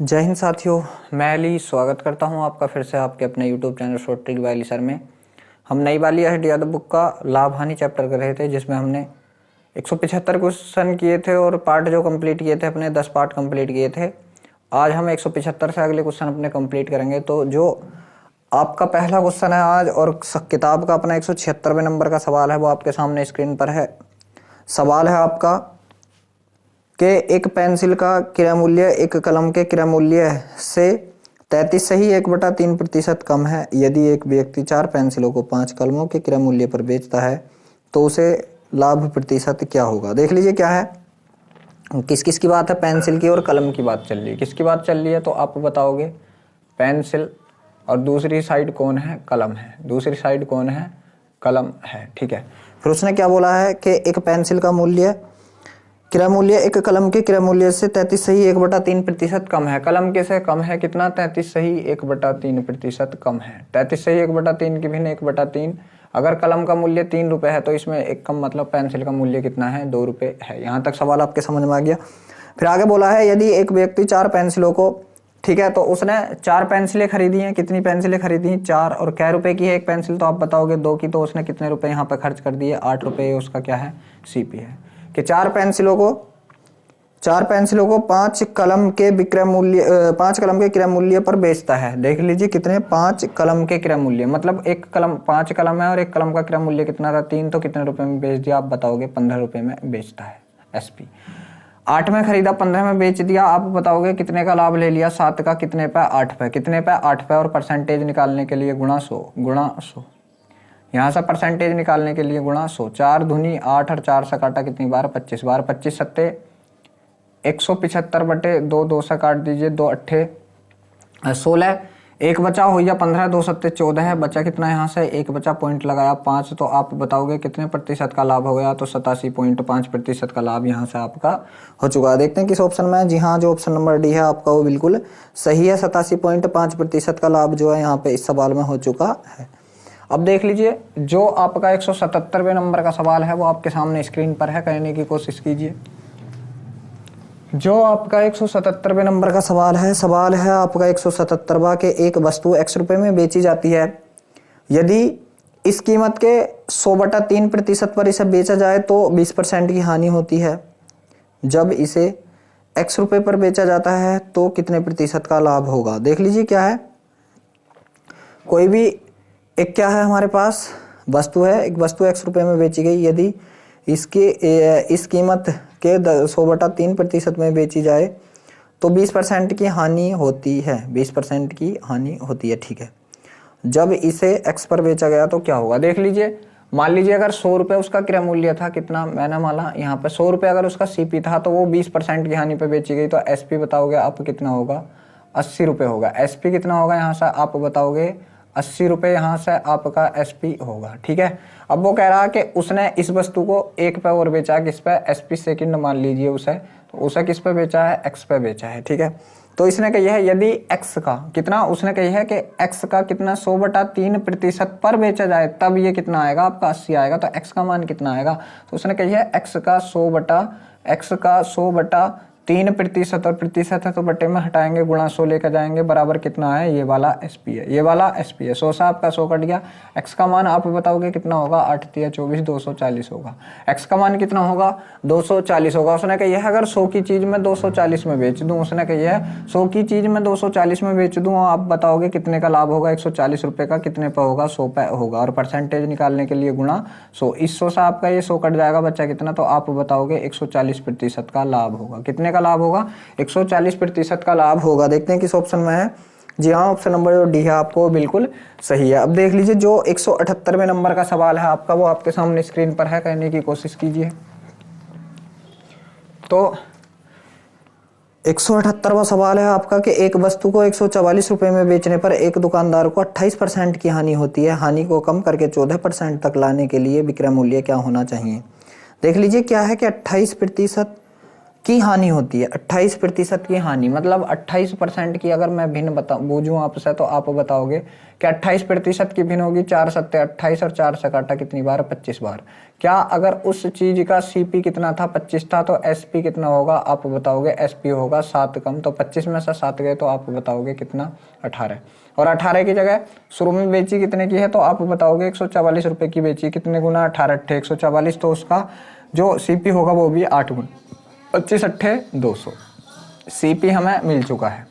जय हिंद साथियों, मैं अली स्वागत करता हूं आपका फिर से आपके अपने YouTube channel short trick bye Ali sir में। हम नई वाली यादव बुक का लाभ हानि चैप्टर कर रहे थे, जिसमें हमने 175 क्वेश्चन किए थे और पार्ट जो कंप्लीट किए थे अपने 10 पार्ट कंप्लीट किए थे। आज हम 175 से अगले क्वेश्चन अपने कंप्लीट करेंगे। तो जो आपका पहला क्वेश्चन है आज और किताब का अपना 176वें नंबर का सवाल है, वो आपके सामने स्क्रीन पर है। सवाल है आपका कि एक पेंसिल का क्रय मूल्य एक कलम के क्रय मूल्य से 33 सही 1/3% कम है। यदि एक व्यक्ति 4 पेंसिलों को 5 कलमों के क्रय मूल्य पर बेचता है तो उसे लाभ प्रतिशत क्या होगा। देख लीजिए क्या है, किस किस की बात है, पेंसिल की और कलम की बात चल रही है। किसकी बात चल रही है तो आप बताओगे पेंसिल, और दूसरी साइड कौन है, कलम है। दूसरी साइड कौन है, कलम है। ठीक है, फिर उसने क्या बोला है कि एक पेंसिल का मूल्य क्रय मूल्य एक कलम के क्रय मूल्य से 33 सही 1/3% कम है। कलम के से कम है कितना, 33 सही 1/3% कम है। 33 सही 1/3 की भिन्न 1/3। अगर कलम का मूल्य 3 रुपये है तो इसमें एक कम, मतलब पेंसिल का मूल्य कितना है, 2 रुपये है। यहाँ तक सवाल आपके समझ में आ गया। फिर आगे बोला है यदि एक व्यक्ति 4 पेंसिलों को, ठीक है, तो उसने 4 पेंसिलें खरीदी हैं। कितनी पेंसिलें खरीदी, 4, और कै रुपए की है एक पेंसिल, तो आप बताओगे 2 की, तो उसने कितने रुपए यहाँ पे खर्च कर दिए, 8 रुपये। उसका क्या है, सीपी है कि 4 पेंसिलों को 5 कलम के विक्रय मूल्य 5 कलम के क्रय मूल्य पर बेचता है। देख लीजिए कितने, 5 कलम के क्रय मूल्य, मतलब एक कलम 5 कलम है और एक कलम का क्रय मूल्य कितना था, 3, तो कितने रुपए में बेच दिया आप बताओगे, 15 रुपए में बेचता है। एसपी 8 में खरीदा, 15 में बेच दिया, आप बताओगे कितने का लाभ ले लिया, 7 का कितने पे, 8 पे, कितने पे, 8 पे। और परसेंटेज निकालने के लिए गुणा 100, यहाँ से परसेंटेज निकालने के लिए गुणा 100। 4 दूनी 8 और 4 से काटा कितनी बार, 25 बार। 25 सत्ते 175/2, 2 से काट दीजिए, 2 अट्ठे 16, एक बचा हो या 15, 2 सत्ते 14 है, बचा कितना, यहाँ से एक बचा, पॉइंट लगाया 5, तो आप बताओगे कितने प्रतिशत का लाभ हो गया, तो 87.5% का लाभ यहाँ से आपका हो चुका है। देखते हैं किस ऑप्शन में है। जी हाँ, जो ऑप्शन नंबर डी है आपका वो बिल्कुल सही है। 87.5% का लाभ जो है यहाँ पे इस सवाल में हो चुका है। अब देख लीजिए जो आपका 177वें नंबर का सवाल है वो आपके सामने स्क्रीन पर है, कहने की कोशिश कीजिए। जो आपका 177वें नंबर का सवाल है आपका 177वां के एक वस्तु x रुपए में बेची जाती है। यदि इस कीमत के 100/3% पर इसे बेचा जाए तो 20% की हानि होती है। जब इसे x रुपए पर बेचा जाता है तो कितने प्रतिशत का लाभ होगा। देख लीजिए क्या है, कोई भी एक क्या है हमारे पास वस्तु है, एक वस्तु x रुपए में बेची गई। यदि इस कीमत के 100/3% में बेची जाए तो 20% की हानि होती है, 20% की हानि होती है। ठीक है, जब इसे x पर बेचा गया तो क्या होगा। देख लीजिए, मान लीजिए अगर 100 रुपये उसका क्रय मूल्य था, कितना, मैंने माना यहाँ पे 100 रुपये अगर उसका सीपी था, तो वो 20% की हानि पे बेची गई, तो एसपी बताओगे आप कितना होगा, 80 रुपये होगा। एसपी कितना होगा यहाँ से आप बताओगे, 80 रुपये यहाँ से आपका एसपी होगा। ठीक है, अब वो कह रहा है कि उसने इस वस्तु को 1 पे और बेचा, किस पे, एसपी सेकंड मान लीजिए उसे, तो उसे किस पे बेचा है, एक्स पे बेचा है। ठीक है, तो इसने कही है यदि एक्स का कितना, उसने कही है कि एक्स का कितना 100/3% पर बेचा जाए तब ये कितना आएगा आपका, 80 आएगा। तो एक्स का मान कितना आएगा, तो उसने कही है एक्स का 100/3% और प्रतिशत है तो बटे में हटाएंगे, गुणा 100 लेकर जाएंगे, बराबर कितना है, ये वाला एसपी है, ये वाला एसपी है। 100 से आपका 100 कट गया। एक्स का मान आप बताओगे कितना होगा, 8 × 24 240 होगा। एक्स का मान कितना होगा, 240 होगा। उसने कही है अगर 100 की चीज में 240 में बेच दूं, उसने कही है 100 की चीज में 240 में बेच दूं, आप बताओगे कितने का लाभ होगा, 140 रुपये का कितने पे होगा, 100 पे होगा। और परसेंटेज निकालने के लिए गुणा 100, इस 100 से आपका ये 100 कट जाएगा, बच्चा कितना, तो आप बताओगे 140% का लाभ होगा। कितने का लाभ होगा, 140% का लाभ होगा। देखते हैं किस ऑप्शन में है। जी हाँ, ऑप्शन नंबर जो डी है आपको बिल्कुल सही है। अब देख लीजिए जो 178वें नंबर का सवाल है आपका वो आपके सामने स्क्रीन पर है, कहने की कोशिश कीजिए। तो 178वां सवाल है आपका कि एक वस्तु को 144 रुपए में बेचने पर एक दुकानदार को 28% की हानि होती है। हानि को कम करके 14% तक लाने के लिए विक्रय मूल्य क्या होना चाहिए। देख लीजिए क्या है कि 28% की हानि होती है, 28% की हानि, मतलब 28% की अगर मैं भिन्न बूझूं आपसे तो आप बताओगे कि 28% की भिन्न होगी 4 सत्ते 28 और 4 से काटा कितनी बार, 25 बार। क्या अगर उस चीज का सीपी कितना था, 25 था, तो एसपी कितना होगा, आप बताओगे एसपी होगा 7 कम, तो 25 में से 7 गए तो आप बताओगे कितना, 18। और 18 की जगह शुरू में बेची कितने की है, तो आप बताओगे 144 रुपए की बेची, कितने गुना 18 अट्ठे 144, तो उसका जो सीपी होगा वो भी 8 गुना, 25 अट्ठे 200। सीपी हमें मिल चुका है,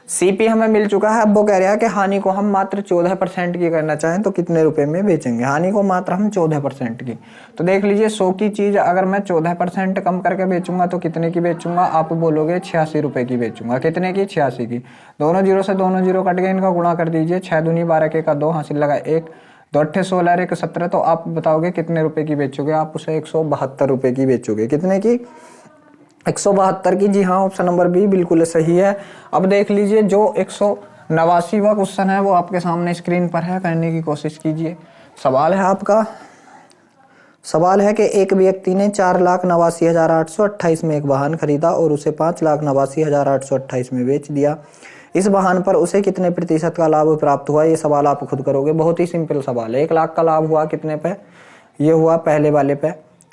सीपी हमें मिल चुका है। अब वो कह रहा है कि हानि को हम मात्र 14% की करना चाहें तो कितने रुपए में बेचेंगे, हानि को मात्र हम 14% की। तो देख लीजिए 100 की चीज अगर मैं 14% कम करके बेचूंगा तो कितने की बेचूंगा, आप बोलोगे 86 रुपए की बेचूंगा, कितने की, 86 की। दोनों जीरो से दोनों जीरो कट गए, इनका गुणा कर दीजिए, 6 दूनी 12 के का 2 हासिल लगा 1, 2 अट्ठे 16 1 17, तो आप बताओगे कितने रुपए की बेचोगे, आप उसे 172 रुपए की बेचोगे, कितने की, 172 की। जी हाँ, ऑप्शन नंबर बी बिल्कुल सही है। अब देख लीजिए जो 189वां क्वेश्चन है वो आपके सामने स्क्रीन पर है, करने की कोशिश कीजिए। सवाल है आपका, सवाल है कि एक व्यक्ति ने 4,89,828 में एक वाहन खरीदा और उसे 5,89,828 में बेच दिया। इस वाहन पर उसे कितने प्रतिशत का लाभ प्राप्त हुआ, ये सवाल आप खुद करोगे। बहुत ही सिंपल सवाल है। 1 लाख का लाभ हुआ कितने पे, ये हुआ पहले वाले पे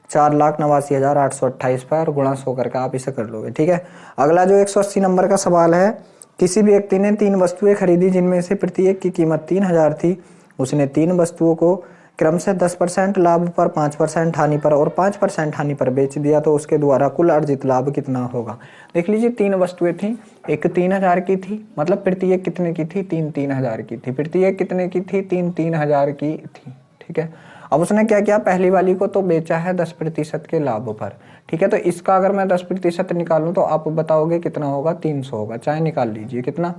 4,89,828 पर, गुणा 100 करके आप इसे कर लोगे, ठीक है। अगला जो 180 नंबर का सवाल है, किसी भी व्यक्ति ने 3 वस्तुएं खरीदी जिनमें से प्रत्येक की कीमत 3,000 थी। उसने 3 वस्तुओं को क्रम से 10% लाभ पर, 5% हानि पर और 5% हानि पर बेच दिया, तो उसके द्वारा कुल अर्जित लाभ कितना होगा। देख लीजिए 3 वस्तुएं थी, एक 3,000 की थी, मतलब प्रत्येक कितने की थी, 3,000 की थी, प्रत्येक कितने की थी, 3,000 की थी, ठीक है। अब उसने क्या किया, पहली वाली को तो बेचा है 10% के लाभ पर, ठीक है। तो इसका अगर मैं 10% निकालूं तो आप बताओगे कितना होगा, 300 होगा, चाहे निकाल लीजिए कितना,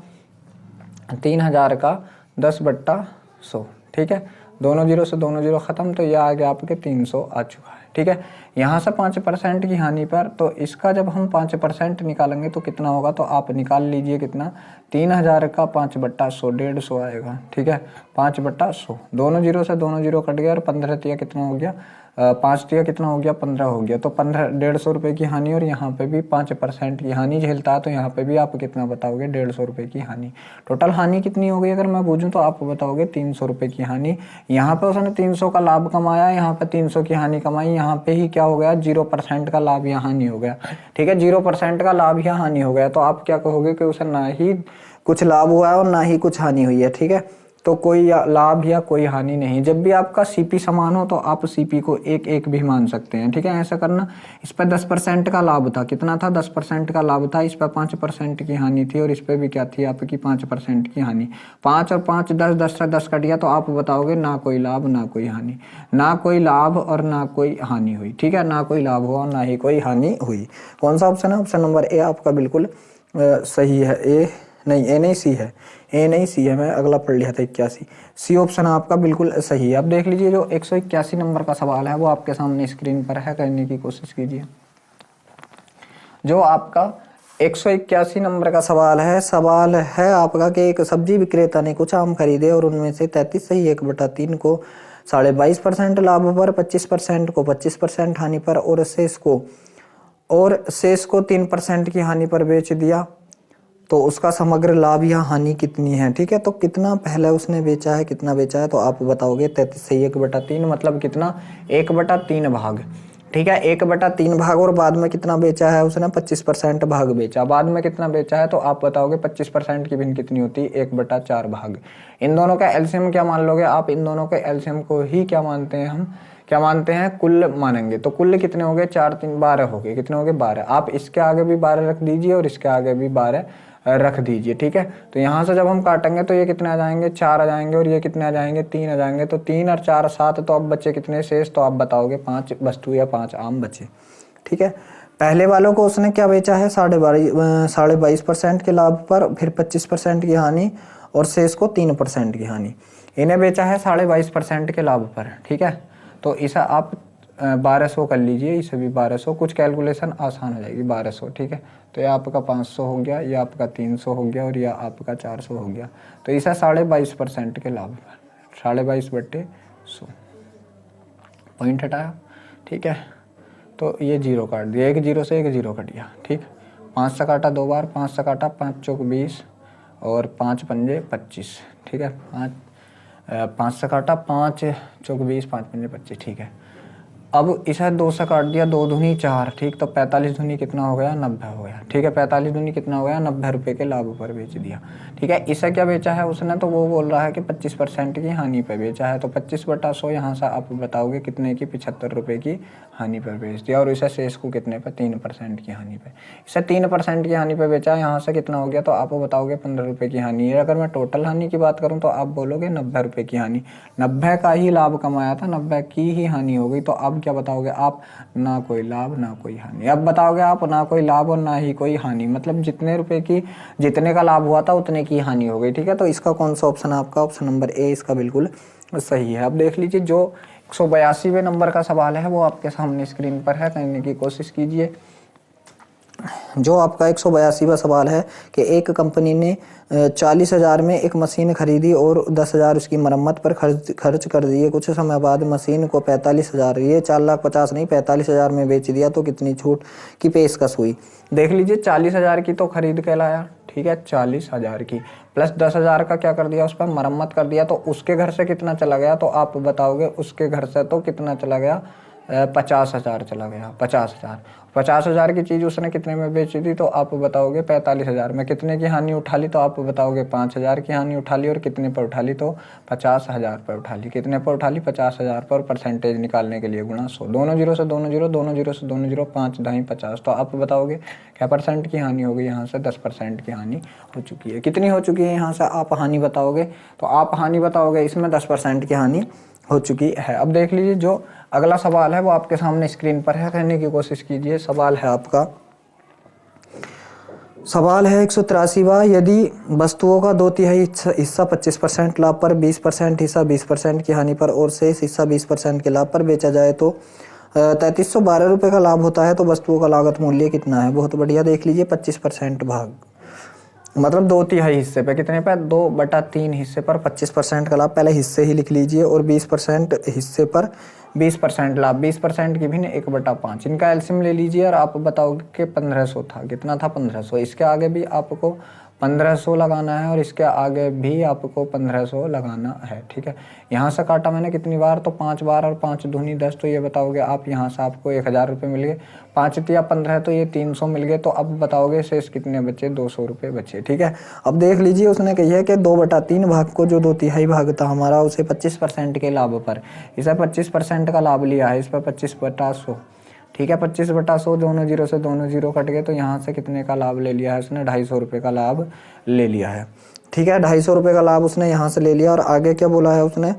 3,000 का 10/100, ठीक है। दोनों जीरो से दोनों जीरो खत्म, तो यह आ गया आपके 300 आ चुका है, ठीक है। यहाँ से 5% की हानि पर, तो इसका जब हम 5% निकालेंगे तो कितना होगा, तो आप निकाल लीजिए कितना, 3,000 का 5/100 150 आएगा, ठीक है, 5/100। दोनों जीरो से दोनों जीरो कट गया और 15 तिया कितना हो गया, 5 तिया कितना हो गया, 15 हो गया, तो 150 रुपए की हानि, और यहाँ पे भी 5% की हानि झेलता है, तो यहाँ पे भी आप कितना बताओगे, 150 रुपए की हानि। टोटल हानि कितनी हो गई अगर मैं बूझूं तो आप बताओगे 300 रुपए की हानि। यहाँ पे उसने 300 का लाभ कमाया, यहाँ पे 300 की हानि कमाई, यहाँ पे ही क्या हो गया, 0% का लाभ या हानि हो गया, ठीक है। 0% का लाभ या हानि हो गया, तो आप क्या कहोगे कि उसे ना ही कुछ लाभ हुआ है और ना ही कुछ हानि हुई है, ठीक है। तो कोई लाभ या कोई हानि नहीं। जब भी आपका सीपी समान हो तो आप सीपी को एक एक भी मान सकते हैं, ठीक है। ऐसा करना, इस पर 10% का लाभ था, कितना था, 10% का लाभ था, इस पर 5% की हानि थी, और इस पर भी क्या थी आपकी, 5% की हानि। 5 और 5 10, 10 से 10 कट गया, तो आप बताओगे ना कोई लाभ ना कोई हानि, ना कोई लाभ और ना कोई हानि हुई, ठीक है, ना कोई लाभ हुआ और ना ही कोई हानि हुई। कौन सा ऑप्शन है, ऑप्शन नंबर ए आपका बिल्कुल सही है। ए नहीं, ए नहीं, सी है, ए नहीं सी है, मैं अगला पढ़ लिया था 81, सी ऑप्शन आपका बिल्कुल सही है। अब देख लीजिए जो 181 नंबर का सवाल है वो आपके सामने स्क्रीन पर है, करने की कोशिश कीजिए। जो आपका 181 नंबर का सवाल है आपका कि एक सब्जी विक्रेता ने कुछ आम खरीदे और उनमें से 33 सही 1/3 को 22.5% लाभ पर, 25% को 25% हानि पर और शेष को 3% की हानि पर बेच दिया, तो उसका समग्र लाभ या हानि कितनी है, ठीक है। तो कितना पहले उसने बेचा है, कितना बेचा है, तो आप बताओगे 33 सही 1/3, मतलब कितना, 1/3 भाग, ठीक है, 1/3 भाग, और बाद में कितना बेचा है उसने, 25% भाग बेचा, बाद में कितना बेचा है, तो आप बताओगे 25% की भिन्न कितनी होती है, 1/4 भाग। इन दोनों का एलसीएम क्या मान लोगे आप, इन दोनों के एलसीएम को ही क्या मानते हैं हम, क्या मानते हैं, कुल मानेंगे। तो कुल कितने हो गए, 4 3 12 हो गए, कितने हो गए, 12। आप इसके आगे भी 12 रख दीजिए और इसके आगे भी 12 रख दीजिए, ठीक है। तो यहाँ से जब हम काटेंगे तो ये कितने आ जाएंगे, 4 आ जाएंगे, और ये कितने आ जाएंगे, 3 आ जाएंगे। तो 3 और 4 7, तो अब बच्चे कितने शेष, तो आप बताओगे 5 वस्तु या 5 आम बचे, ठीक है। पहले वालों को उसने क्या बेचा है, 22.5% के लाभ पर, फिर 25% की हानि और शेष को 3% की हानि। इन्हें बेचा है 22.5% के लाभ पर, ठीक है। तो इसे आप 1200 कर लीजिए, इसे भी 1200, कुछ कैलकुलेशन आसान हो जाएगी, 1200, ठीक है। तो ये आपका 500 हो गया, ये आपका 300 हो गया और यह आपका 400 हो गया। तो इसे 22.5% के लाभ पर, 22.5/100 पॉइंट हटाया, ठीक है। तो ये जीरो काट दिया, एक जीरो से एक जीरो कट गया, ठीक। 5 से काटा 2 बार, 5 से काटा 5 चौक 20 और 5 पंजे 25, ठीक है। 5 से काटा 5 चौक 20, 5 पंजे 25, ठीक है। अब इसे 2 से काट दिया, 2 दूनी 4, ठीक। तो 45 दूनी कितना हो गया, 90 हो गया, ठीक है। 45 दूनी कितना हो गया, 90 रुपये के लाभ पर बेच दिया, ठीक है। इसे क्या बेचा है उसने, तो वो बोल रहा है कि 25% की हानि पर बेचा है। तो 25/100 यहाँ से आप बताओगे कितने की, 75 रुपये की हानि पर बेच दिया। और इसे शेष को कितने पर, 3% की हानि पर। इसे 3% की हानि पर बेचा, यहाँ से कितना हो गया, तो आप बताओगे 15 रुपये की हानि है। अगर मैं टोटल हानि की बात करूँ तो आप बोलोगे 90 रुपये की हानि। 90 का ही लाभ कमाया था, 90 की ही हानि हो गई। तो अब क्या बताओगे आप, ना कोई लाभ ना कोई हानि। अब बताओगे आप ना कोई लाभ और ना ही कोई हानि, मतलब जितने रुपए की, जितने का लाभ हुआ था उतने की हानि हो गई, ठीक है। तो इसका कौन सा ऑप्शन है आपका, ऑप्शन नंबर ए इसका बिल्कुल सही है। अब देख लीजिए जो 182वें नंबर का सवाल है वो आपके सामने स्क्रीन पर है, करने की कोशिश कीजिए। जो आपका 182वां सवाल है कि एक कंपनी ने 40,000 में एक मशीन खरीदी और 10,000 उसकी मरम्मत पर खर्च कर दिए। कुछ समय बाद मशीन को 45,000, ये 4,50,000 नहीं 45,000 में बेच दिया, तो कितनी छूट की पेशकश हुई। देख लीजिए 40,000 की तो खरीद के लाया, ठीक है, 40,000 की प्लस 10,000 का क्या कर दिया, उस पर मरम्मत कर दिया। तो उसके घर से कितना चला गया, तो आप बताओगे उसके घर से तो कितना चला गया, 50,000 चला गया, 50,000 की चीज़ उसने कितने में बेची थी, तो आप बताओगे 45,000 में। कितने की हानि उठा ली, तो आप बताओगे 5,000 की हानि उठा ली। और कितने पर उठा ली, तो 50,000 पर उठा ली। कितने पर उठा ली, 50,000 पर। परसेंटेज निकालने के लिए गुणा 100, दोनों जीरो से दोनों जीरो, दोनों जीरो से दोनों जीरो, 5 ढाई 50। तो आप बताओगे क्या परसेंट की हानि हो गई, यहाँ से 10% की हानि हो चुकी है। कितनी हो चुकी है, यहाँ से आप हानि बताओगे, तो आप हानि बताओगे इसमें 10% की हानि हो चुकी है। अब देख लीजिए जो अगला सवाल है वो आपके सामने स्क्रीन पर है, कहने की कोशिश कीजिए। सवाल है आपका, सवाल है 183वां, यदि वस्तुओं का 2/3 हिस्सा 25% लाभ पर, 20% हिस्सा 20% की हानि पर और शेष हिस्सा 20% के लाभ पर बेचा जाए तो 3,312 रुपये का लाभ होता है। तो वस्तुओं का लागत मूल्य कितना है। बहुत बढ़िया, देख लीजिए 25% भाग मतलब 2/3 हिस्से पे, कितने पे, 2/3 हिस्से पर 25% का लाभ, पहले हिस्से ही लिख लीजिए। और 20% हिस्से पर 20% लाभ, 20% की भी 1/5। इनका एलसीएम ले लीजिए और आप बताओगे कि 1500 था, कितना था, 1500। इसके आगे भी आपको 1500 लगाना है और इसके आगे भी आपको 1500 लगाना है, ठीक है। यहाँ से काटा मैंने कितनी बार, तो 5 बार, और 5 दूनी 10, तो ये बताओगे आप, यहाँ से आपको 1,000 रुपये मिल गए। 5 तिया 15, तो ये 300 मिल गए। तो अब बताओगे शेष कितने बचे, 200 रुपये बचे, ठीक है। अब देख लीजिए उसने कही है कि 2/3 भाग को, जो 2/3 भाग था हमारा, उसे 25% के लाभ पर, इसे 25% का लाभ लिया है, इस पर 25/100, ठीक है। 25/100, दोनों जीरो से दोनों जीरो कट गए। तो यहाँ से कितने का लाभ ले लिया है उसने, 250 रुपये का लाभ ले लिया है, ठीक है। 250 रुपये का लाभ उसने यहाँ से ले लिया। और आगे क्या बोला है उसने,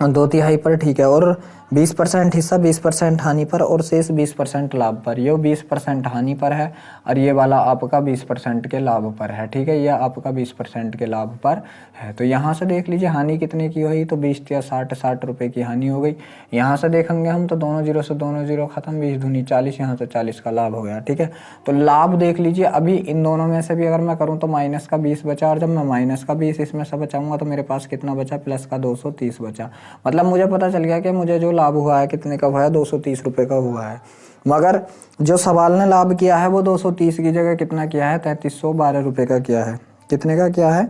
2/3 पर, ठीक है। और 20% हिस्सा 20% हानि पर और शेष 20% लाभ पर। ये 20% हानि पर है और ये वाला आपका 20% के लाभ पर है, ठीक है। ये आपका 20% के लाभ पर है। तो यहाँ से देख लीजिए हानि कितने की हुई, तो 20 या 60 रुपये की हानि हो गई। यहाँ से देखेंगे हम तो दोनों जीरो से दोनों जीरो खत्म, 20 दूनी 40, यहाँ से 40 का लाभ हो गया, ठीक है। तो लाभ देख लीजिए, अभी इन दोनों में से भी अगर मैं करूँ तो माइनस का 20 बचा, और जब मैं माइनस का 20 इसमें से बचाऊंगा तो मेरे पास कितना बचा, प्लस का 230 बचा। मतलब मुझे पता चल गया कि मुझे जो लाभ हुआ है कितने का हुआ है, 230 रुपये का हुआ है। मगर जो सवाल ने लाभ किया है वो 230 की जगह कितना किया है, 3,312 रुपये का किया है। कितने का किया है,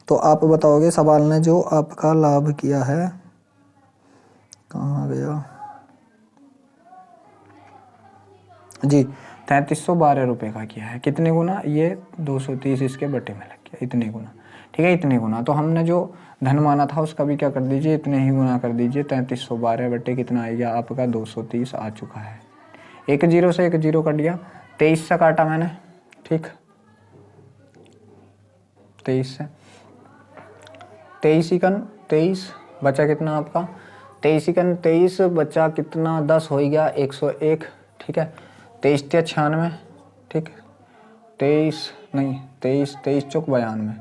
तो आप बताओगे सवाल ने जो आपका लाभ किया है, कहाँ गया जी, 3,312 रुपये का किया है। कितने गुना, ये 230 इसके बटे में लग गया, इतने गुना, ठीक है, इतने गुना। तो हमने जो धन माना था उसका भी क्या कर दीजिए, इतने ही गुना कर दीजिए। 3,312 बटे कितना आएगा आपका, 230 आ चुका है। एक जीरो से एक जीरो कट गया, 23 से काटा मैंने, ठीक, 23 से, 23 बचा कितना आपका, 23 बचा कितना, 10 हो गया, 101, ठीक है। 23 × 96, ठीक, 23 चौक 92,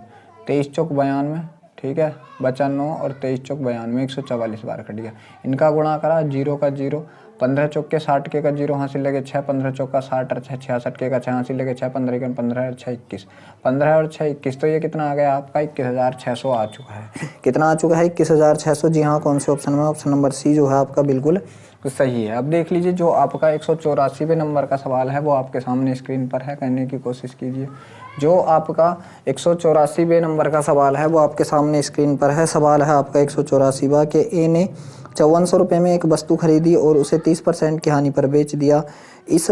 23 चौक 92, ठीक है। बचा 9 और 23 चौक 92, 144 बार कट गया। इनका गुणा करा, जीरो का जीरो, 15 चौके 60 के का 0 हासिल लगे 6, 15 चौका 60 और 6 66 के का 6 हासिल लगे 6, 15 के 15 और 6 21, 15 और 6 21, तो ये कितना आ गया आपका 21,600 आ चुका है। कितना आ चुका है 21,600। जी हाँ, कौन से ऑप्शन में? ऑप्शन नंबर सी जो है आपका बिल्कुल सही है। अब देख लीजिए जो आपका 184वें नंबर का सवाल है वो आपके सामने स्क्रीन पर है, करने की कोशिश कीजिए। जो आपका 184वें नंबर का सवाल है वो आपके सामने स्क्रीन पर है। सवाल है आपका 184वां के ए ने 5400 रुपये में एक वस्तु खरीदी और उसे 30% की हानि पर बेच दिया। इस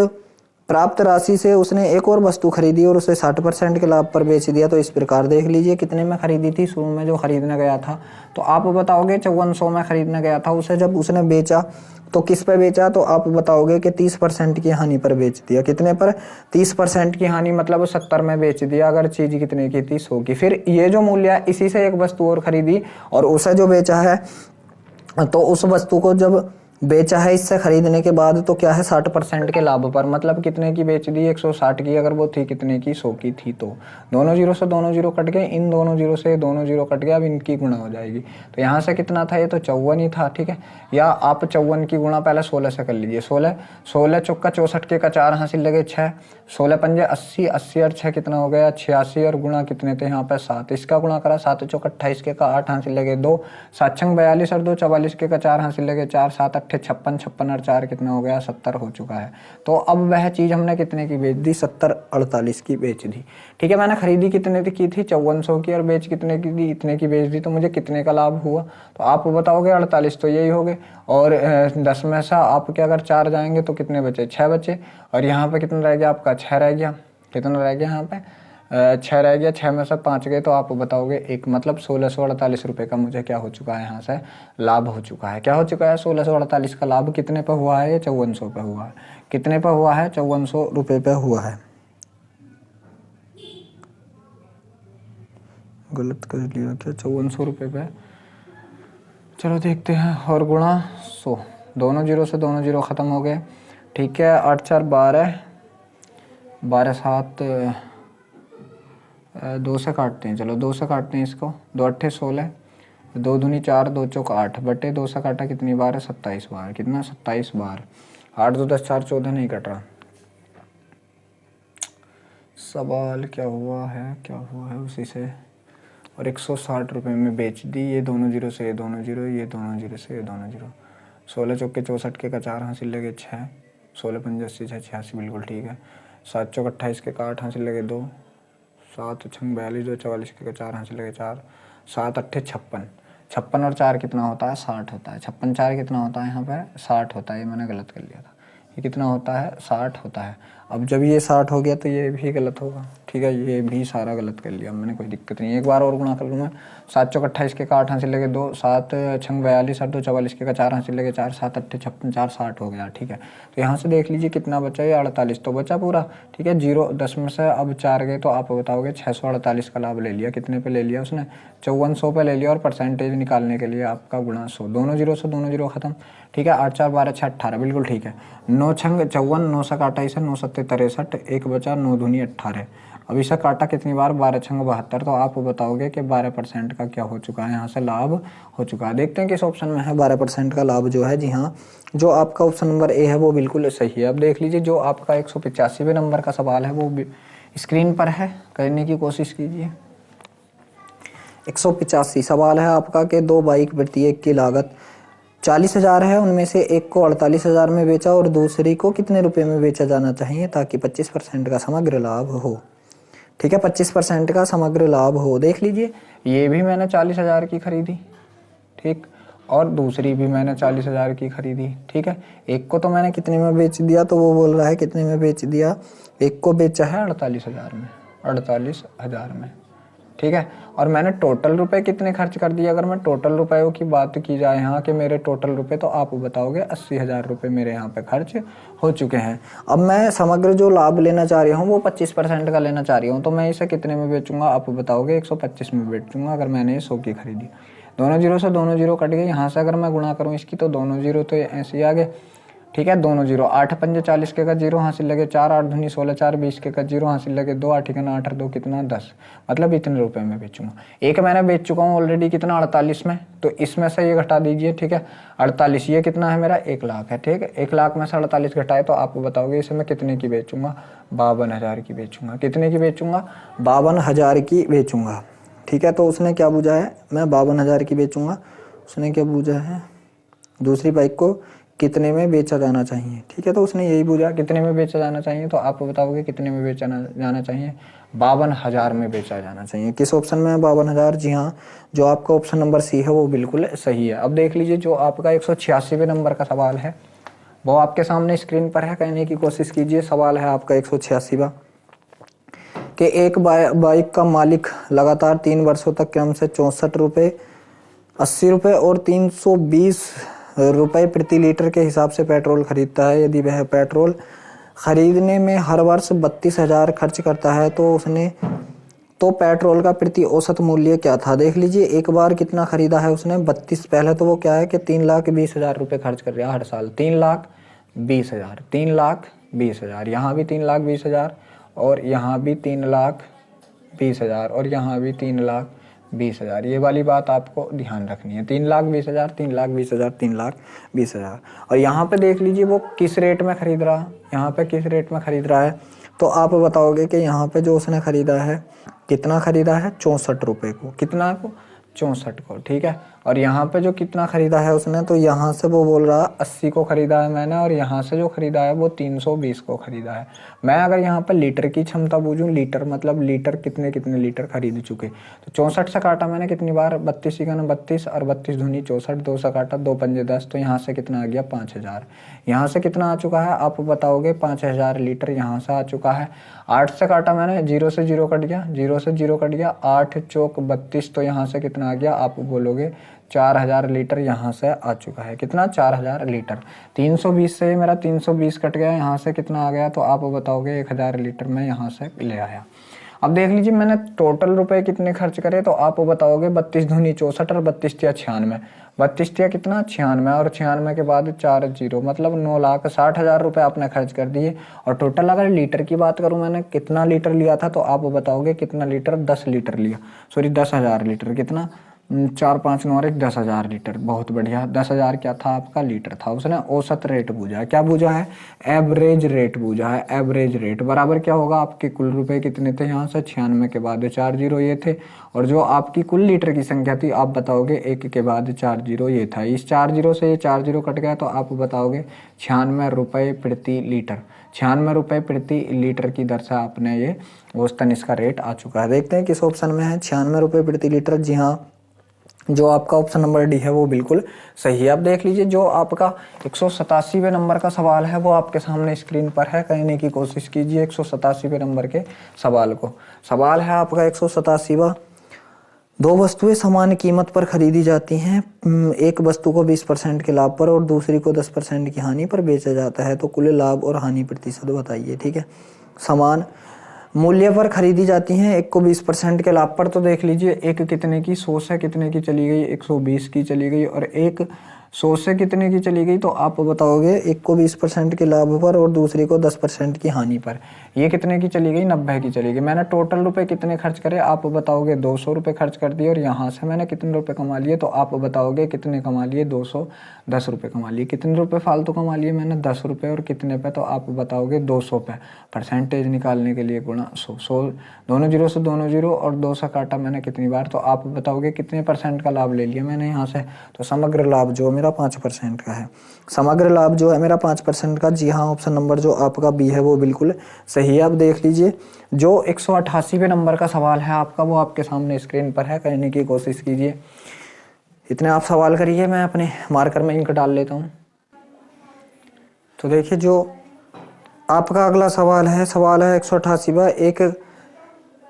प्राप्त राशि से उसने एक और वस्तु खरीदी और उसे 60% के लाभ पर बेच दिया। तो इस प्रकार देख लीजिए कितने में खरीदी थी शुरू में जो खरीदने गया था, तो आप बताओगे 5400 में खरीदने गया था, उसे जब उसने बेचा तो किस पे बेचा? तो आप बताओगे कि 30% की हानि पर बेच दिया। कितने पर? 30% की हानि, मतलब 70 में बेच दिया। अगर चीज कितने की थी? 100 की। फिर ये जो मूल्य है इसी से एक वस्तु और खरीदी और उसे जो बेचा है, तो उस वस्तु को जब बेचा है इससे खरीदने के बाद तो क्या है 60% के लाभ पर, मतलब कितने की बेच दी? 160 की। अगर वो थी कितने की? 100 की थी। तो दोनों जीरो से दोनों जीरो कट गए, इन दोनों जीरो से दोनों जीरो कट गया, अब इनकी गुणा हो जाएगी। तो यहाँ से कितना था? ये तो 54 ही था, ठीक है। या आप 54 की गुणा पहले 16 से कर लीजिए। 16 चौका 64 के का 4 हासिल लगे 6, 16 पंजे 80, 80 और 6 कितना हो गया? 86 और गुणा कितने थे यहाँ पे? 7। इसका गुणा करा 7 चौका 28 के का 8 हासिल लगे 2, 7 छंग 42 और 2 44 के का 4 हासिल लगे 4, 7 8 56, 56 और 4 कितना हो गया? 70 हो चुका है। तो अब वह चीज़ हमने कितने की बेच दी? 70 48 की बेच दी, ठीक है। मैंने खरीदी कितने की थी? 5400 की, और बेच कितने की दी? इतने की बेच दी। तो मुझे कितने का लाभ हुआ? तो आप बताओगे 48, तो यही हो गए। और 10 में से आप क्या, अगर 4 जाएंगे तो कितने बचे? 6 बचे। और यहाँ पे कितना रह गया आपका? 6 रह गया। कितना रह गया यहाँ पे? 6 रह गया। 6 में से 5 गए तो आप बताओगे एक, मतलब 1648 रुपये का मुझे क्या हो चुका है? यहाँ से लाभ हो चुका है। क्या हो चुका है? 1648 का लाभ। कितने पे हुआ है? ये 5400 पे हुआ है। कितने पे हुआ है? 5400 रुपये पे हुआ है। गलत कर लिया क्या? 5400 रुपये पे। चलो देखते हैं। और गुणा 100, दोनों जीरो से दोनों जीरो ख़त्म हो गए, ठीक है। 8 4 12, 12 7 2 से काटते हैं। चलो 2 से काटते हैं इसको। 2 8 16, 2 दूनी 4, 2 चौक 8 बटे 2 से काटा कितनी बार है? 27 बार। कितना? 27 बार। 8 2 10 4 14 नहीं कट रहा। सवाल क्या हुआ है? क्या हुआ है उसी से। और 160 रुपये में बेच दी। ये दोनों जीरो से ये दोनों जीरो, ये दोनों जीरो से ये दोनों जीरो। 16 चौके 64 के का 4 हासिल लगे 6, 16 पंजे 80 6 86, बिल्कुल ठीक है। 7 चौक 28 के का 8 हासिल लगे 2, 7 छंग 42, 2 44 के का 4 हासिल लगे 4, 7 8 56, 56 और 4 कितना होता है? 60 होता है। 56 4 कितना होता है यहाँ पे? 60 होता है। ये मैंने गलत कर लिया था। ये कितना होता है? 60 होता है। अब जब ये 60 हो गया तो ये भी गलत होगा, ठीक है। ये भी सारा गलत कर लिया मैंने, कोई दिक्कत नहीं। एक बार और गुणा कर लूँ मैं। 7 चौक 28 के का 8 हासिल लगे 2, 7 छंग 42 और 2 44 के का 4 हासिल लगे 4, 7 8 56 4 60 हो गया, ठीक है। तो यहाँ से देख लीजिए कितना बचा? ये 48 तो बचा पूरा, ठीक है। 0 10 में से अब 4 गए तो आप बताओगे 648 का लाभ ले लिया। कितने पे ले लिया उसने? 5400 पे ले लिया। और परसेंटेज निकालने के लिए आपका गुणा 100, दोनों जीरो से दोनों जीरो खत्म, ठीक है। 8 4 12 6 18, बिल्कुल ठीक है। 9 छंग 54, 9 से काटा इसे, 9 सत्ते 63, एक बचा, 9 दूनी 18। अब इसे काटा कितनी बार? 12 छंग 72। तो आप बताओगे कि 12% का क्या हो चुका है? यहाँ से लाभ हो चुका है। देखते हैं किस ऑप्शन में है 12% का लाभ जो है। जी हाँ, जो आपका ऑप्शन नंबर ए है वो बिल्कुल सही है। अब देख लीजिए जो आपका 185वें नंबर का सवाल है वो स्क्रीन पर है, करने की कोशिश कीजिए। 185 सवाल है आपका कि 2 बाइक प्रत्येक की लागत 40,000 है, उनमें से एक को 48,000 में बेचा और दूसरी को कितने रुपए में बेचा जाना चाहिए ताकि 25% का समग्र लाभ हो, ठीक है। 25% का समग्र लाभ हो। देख लीजिए ये भी मैंने 40,000 की खरीदी, ठीक, और दूसरी भी मैंने 40,000 की खरीदी, ठीक है। एक को तो मैंने कितने में बेच दिया? तो वो बोल रहा है कितने में बेच दिया? एक को बेचा है 48,000 में, 48,000 में, ठीक है। और मैंने टोटल रुपए कितने खर्च कर दिए? अगर मैं टोटल रुपयों की बात की जाए यहाँ कि मेरे टोटल रुपए, तो आप बताओगे 80,000 रुपये मेरे यहाँ पे खर्च हो चुके हैं। अब मैं समग्र जो लाभ लेना चाह रही हूँ वो 25% का लेना चाह रही हूँ। तो मैं इसे कितने में बेचूंगा? आप बताओगे 125 में बेचूंगा अगर मैंने 100 की खरीदी। दोनों जीरो से दोनों जीरो कट गए। यहाँ से अगर मैं गुणा करूँ इसकी तो दोनों जीरो तो ऐसे ही आ गए। ठीक है, दोनों जीरो। 8 पंजे 40 के का जीरो हासिल लगे, 4 8 दूनी 16, 4 20 के का जीरो हासिल लगे, 2 8 के 8 और 2 कितना 10, मतलब इतने रुपए में बेचूंगा। एक मैंने बेच चुका हूँ ऑलरेडी, कितना 48 में, तो इसमें से ये घटा दीजिए। ठीक है, 48 ये कितना है मेरा 1 लाख है। ठीक है, 1 लाख में से 48 घटाए तो आपको बताओगे इसे मैं कितने की बेचूंगा, 52,000 की बेचूंगा। कितने की बेचूंगा, 52,000 की बेचूंगा। ठीक है, तो उसने क्या बूझा है, मैं 52,000 की बेचूंगा। उसने क्या बूझा है, दूसरी बाइक को कितने में बेचा जाना चाहिए। ठीक है, तो उसने यही पूछा कितने में बेचा जाना चाहिए, तो आप बताओगे कितने में बेचा जाना चाहिए, 52,000 में बेचा जाना चाहिए। किस ऑप्शन में है 52,000, जी हाँ, जो आपका ऑप्शन नंबर सी है वो बिल्कुल सही है। अब देख लीजिए जो आपका 186वें नंबर का सवाल है वो आपके सामने स्क्रीन पर है, कहने की कोशिश कीजिए। सवाल है आपका 186वां कि एक बाइक का मालिक लगातार 3 वर्षों तक क्रम से 64 रुपये, 80 रुपये और 320 रुपए प्रति लीटर के हिसाब से पेट्रोल खरीदता है। यदि वह पेट्रोल खरीदने में हर वर्ष 32,000 खर्च करता है तो पेट्रोल का प्रति औसत मूल्य क्या था। देख लीजिए एक बार कितना खरीदा है उसने 32, पहले तो वो क्या है कि 3,20,000 रुपये खर्च कर रहा है हर साल, 3,20,000, 3,20,000, यहाँ भी 3,20,000 और यहाँ भी 3,20,000 और यहाँ भी 3,20,000। ये वाली बात आपको ध्यान रखनी है, 3,20,000, 3,20,000, 3,20,000। और यहाँ पे देख लीजिए वो किस रेट में खरीद रहा है, यहाँ पे किस रेट में खरीद रहा है, तो आप बताओगे कि यहाँ पे जो उसने खरीदा है कितना खरीदा है, 64 रुपये को, कितना को 64 को। ठीक है, और यहाँ पे जो कितना खरीदा है उसने, तो यहाँ से वो बोल रहा 80 को खरीदा है मैंने और यहाँ से जो खरीदा है वो 320 को खरीदा है। मैं अगर यहाँ पे लीटर की क्षमता बूझूं, लीटर मतलब लीटर कितने कितने लीटर खरीद चुके, तो 64 से काटा मैंने कितनी बार, 32 का 32 और 32 दूनी 64, 2 से काटा 2 पंजे 10, तो यहाँ से कितना आ गया 5,000। यहाँ से कितना आ चुका है आप बताओगे, 5,000 लीटर यहाँ से आ चुका है। 8 से काटा मैंने, 0 से 0 कट गया, 0 से 0 कट गया, 8 चौक 32, तो यहाँ से कितना आ गया आप बोलोगे 4,000 लीटर यहाँ से आ चुका है। कितना, 4,000 लीटर। 320 से मेरा 320 कट गया, यहाँ से कितना आ गया, तो आप बताओगे 1,000 लीटर मैं यहाँ से ले आया। अब देख लीजिए मैंने टोटल रुपए कितने खर्च करे, तो आप बताओगे 32 दूनी 64 और 32 तिया 96, 32 तिया कितना 96 और 96 के बाद 4 जीरो, मतलब 9,60,000 रुपये आपने खर्च कर दिए। और टोटल अगर लीटर की बात करूं मैंने कितना लीटर लिया था, तो आप बताओगे कितना लीटर, 10 लीटर लिया, सॉरी 10,000 लीटर। कितना, 4 5 9 और 1 10,000 लीटर। बहुत बढ़िया, 10,000 क्या था आपका लीटर था। उसने औसत रेट बूझा है, क्या बूझा है, एवरेज रेट बूझा है। एवरेज रेट बराबर क्या होगा, आपके कुल रुपए कितने थे, यहाँ से 96 के बाद 4 जीरो ये थे, और जो आपकी कुल लीटर की संख्या थी आप बताओगे 1 के बाद 4 जीरो ये था। इस 4 जीरो से ये 4 जीरो कट गया, तो आप बताओगे 96 रुपये प्रति लीटर, 96 रुपये प्रति लीटर की दर से आपने ये औसतन इसका रेट आ चुका है। देखते हैं किस ऑप्शन में है 96 रुपये प्रति लीटर। जी हाँ, जो आपका ऑप्शन नंबर डी है वो बिल्कुल सही है। अब देख लीजिए जो आपका 187वें नंबर का सवाल है वो आपके सामने स्क्रीन पर है, कहने की कोशिश कीजिए 187वें नंबर के सवाल को। सवाल है आपका 187वां, 2 वस्तुएं समान कीमत पर खरीदी जाती हैं, एक वस्तु को 20% के लाभ पर और दूसरी को 10% की हानि पर बेचा जाता है, तो कुल लाभ और हानि प्रतिशत बताइए। ठीक है, समान मूल्य पर खरीदी जाती हैं, एक को 20% के लाभ पर, तो देख लीजिए एक कितने की 100 से कितने की चली गई, 120 की चली गई, और एक 100 से कितने की चली गई, तो आप बताओगे एक को 20% के लाभ पर और दूसरी को 10% की हानि पर। ये कितने की चली गई, 90 की चली गई। मैंने टोटल रुपए कितने खर्च करे, आप बताओगे 200 रुपये खर्च कर दिए, और यहाँ से मैंने कितने रुपए कमा लिए, तो आप बताओगे कितने कमा लिए, 210 रुपये कमा लिए। कितने रुपए फालतू कमा लिए मैंने, 10 रुपये, और कितने पे, तो आप बताओगे 200 पे। परसेंटेज निकालने के लिए गुणा 100, दोनों जीरो से दोनों जीरो और 2 से काटा मैंने कितनी बार, तो आप बताओगे कितने % का लाभ ले लिया मैंने यहाँ से, तो समग्र लाभ जो मेरा 5% का है। समग्र लाभ जो है मेरा 5% का। जी हाँ, ऑप्शन नंबर जो आपका बी है वो बिल्कुल सही है। अब देख लीजिए जो 188वें नंबर का सवाल है आपका वो आपके सामने स्क्रीन पर है, कहने की कोशिश कीजिए। इतने आप सवाल करिए, मैं अपने मार्कर में इंक डाल लेता हूँ। तो देखिए जो आपका अगला सवाल है 188वां, एक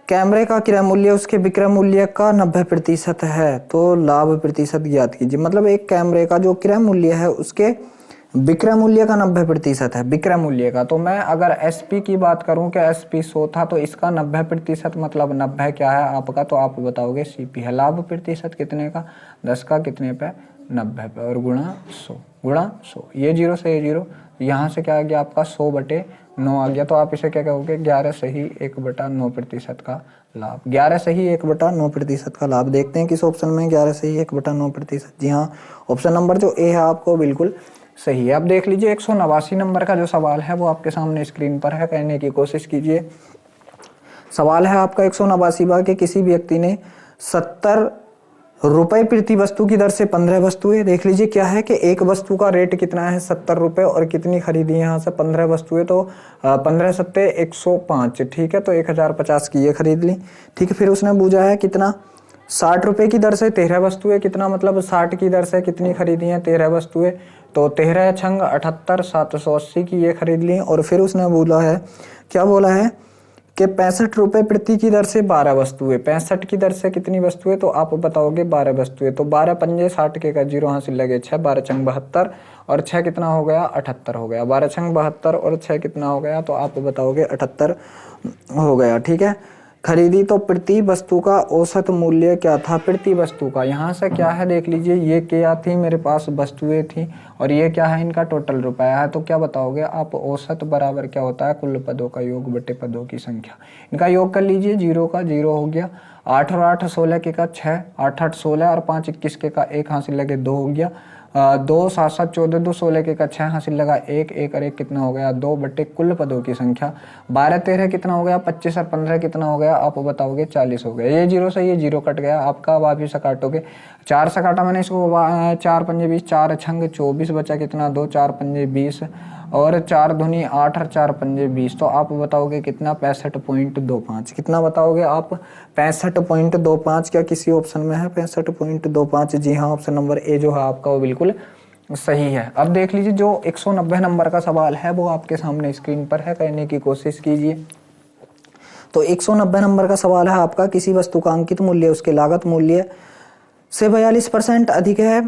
कैमरे का क्रय मूल्य उसके विक्रय मूल्य का 90% है, तो लाभ प्रतिशत ज्ञात कीजिए। मतलब एक कैमरे का जो क्रय मूल्य है उसके विक्रय मूल्य का 90% है, विक्रय मूल्य का। तो मैं अगर SP की बात करूं कि SP 100 था, तो इसका 90% मतलब 90 क्या है आपका, तो आप बताओगे CP है। लाभ प्रतिशत कितने का, 10 का, कितने पे, 90 पे और गुणा 100 ये 0 से ये 0, यहाँ से क्या आ गया आपका 100/9 आ गया। तो आप इसे क्या कहोगे 11 सही 1/9% का लाभ। 11 सही 1/9% का लाभ। देखते हैं किस ऑप्शन में 11 सही 1/9%। जी हाँ, ऑप्शन नंबर जो ए है आपको बिल्कुल सही है। अब देख लीजिए 189 नंबर का जो सवाल है वो आपके सामने स्क्रीन पर है, कहने की कोशिश कीजिए। सवाल है आपका 189 कि किसी व्यक्ति ने 70 रुपए प्रति वस्तु की दर से 15 वस्तुएं, देख लीजिए क्या है कि एक वस्तु का रेट कितना है 70 रुपए और कितनी खरीदी है यहाँ से 15 वस्तुएं, तो 15 सत्ते 105, ठीक है, तो 1050 की ये खरीद ली, ठीक है। फिर उसने पूछा है कितना 60 रुपए की दर से 13 वस्तुएं, कितना मतलब 60 की दर से कितनी खरीदी है 13 वस्तुएं, तो 13 छंग 78 780 की ये खरीद ली। और फिर उसने बोला है, क्या बोला है कि 65 रुपए प्रति की दर से 12 वस्तुएं, 65 की दर से कितनी वस्तुएं, तो आप बताओगे 12 वस्तुएं, तो 12 पंजे 60 के का 0 हासिल लगे 6, 12 छंग 72 और 6 कितना हो गया 78 हो गया, 12 छंग 72 और 6 कितना हो गया, तो आप बताओगे 78 हो गया, ठीक है। खरीदी तो प्रति वस्तु का औसत मूल्य क्या था प्रति वस्तु का, यहाँ से क्या है देख लीजिए, ये क्या थी मेरे पास वस्तुएं थी और ये क्या है इनका टोटल रुपया है, तो क्या बताओगे आप औसत बराबर क्या होता है कुल पदों का योग बटे पदों की संख्या। इनका योग कर लीजिए, 0 का 0 हो गया, 8 और 8 16 के का 6, 8 8 16 और 5 21 के का 1 हासिल लगे 2 हो गया, 2 7 7 14 2 16 के का 6 हासिल लगा 1 1 और 1 कितना हो गया 2 बटे कुल पदों की संख्या। 12 13 कितना हो गया 25 और 15 कितना हो गया आप बताओगे 40 हो गया। ये 0 से ये 0 कट गया आपका, अब आप इसे काटोगे, 4 से काटा मैंने इसको, 4 पंजे 20, 4 छंग 24 बचा कितना 2, 4 पंजे 20 और 4 दूनी 8 और 4 पंजे 20, तो आप बताओगे कितना 65.25, कितना बताओगे आप 65.25। क्या किसी ऑप्शन में है 65.25? जी हाँ, ऑप्शन नंबर ए जो है आपका वो बिल्कुल सही है। अब देख लीजिए जो 190 नंबर का सवाल है वो आपके सामने स्क्रीन पर है, करने की कोशिश कीजिए। तो 190 नंबर का सवाल है आपका, किसी वस्तु का अंकित मूल्य उसके लागत मूल्य से 42% अधिक है,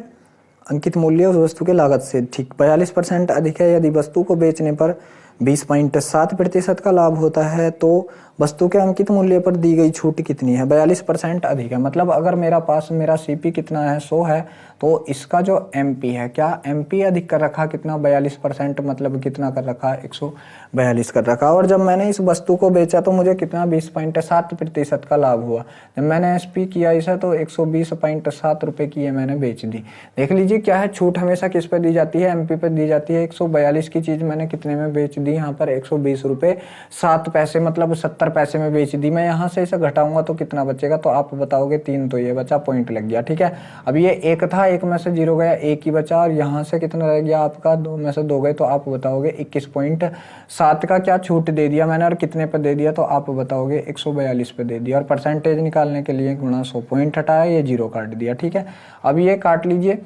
अंकित मूल्य उस वस्तु के लागत से, ठीक, 42% अधिक है। यदि वस्तु को बेचने पर 20.7% का लाभ होता है तो वस्तु के अंकित मूल्य पर दी गई छूट कितनी है। 42% अधिक है, मतलब अगर मेरा पास मेरा सीपी कितना है 100 है, तो इसका जो एमपी है, क्या एमपी अधिक कर रखा कितना 42%, मतलब कितना कर रखा 142 कर रखा। और जब मैंने इस वस्तु को बेचा तो मुझे कितना 20.7% का लाभ हुआ। जब मैंने एसपी किया इसे तो 120.7 रुपए की ये मैंने बेच दी। देख लीजिए क्या है, छूट हमेशा किस पे दी जाती है, एमपी पे दी जाती है। 142 की चीज मैंने कितने में बेच दी, यहाँ पर 120 रुपए 7 पैसे, मतलब 70 पैसे में बेच दी। मैं यहाँ से इसे घटाऊंगा तो कितना बचेगा, तो आप बताओगे 3, तो ये बचा, पॉइंट लग गया, ठीक है। अब ये 1 था, 1 में से 0 गया, 1 ही बचा, और यहाँ से कितना रह गया आपका 2 में से 2 गए, तो आप बताओगे 21.7 का क्या छूट दे दिया मैंने, और कितने पे दे दिया, तो आप बताओगे 142 पे दे दिया। और परसेंटेज निकालने के लिए गुणा 100, पॉइंट हटाया, ये 0 काट दिया, ठीक है। अब ये काट लीजिए,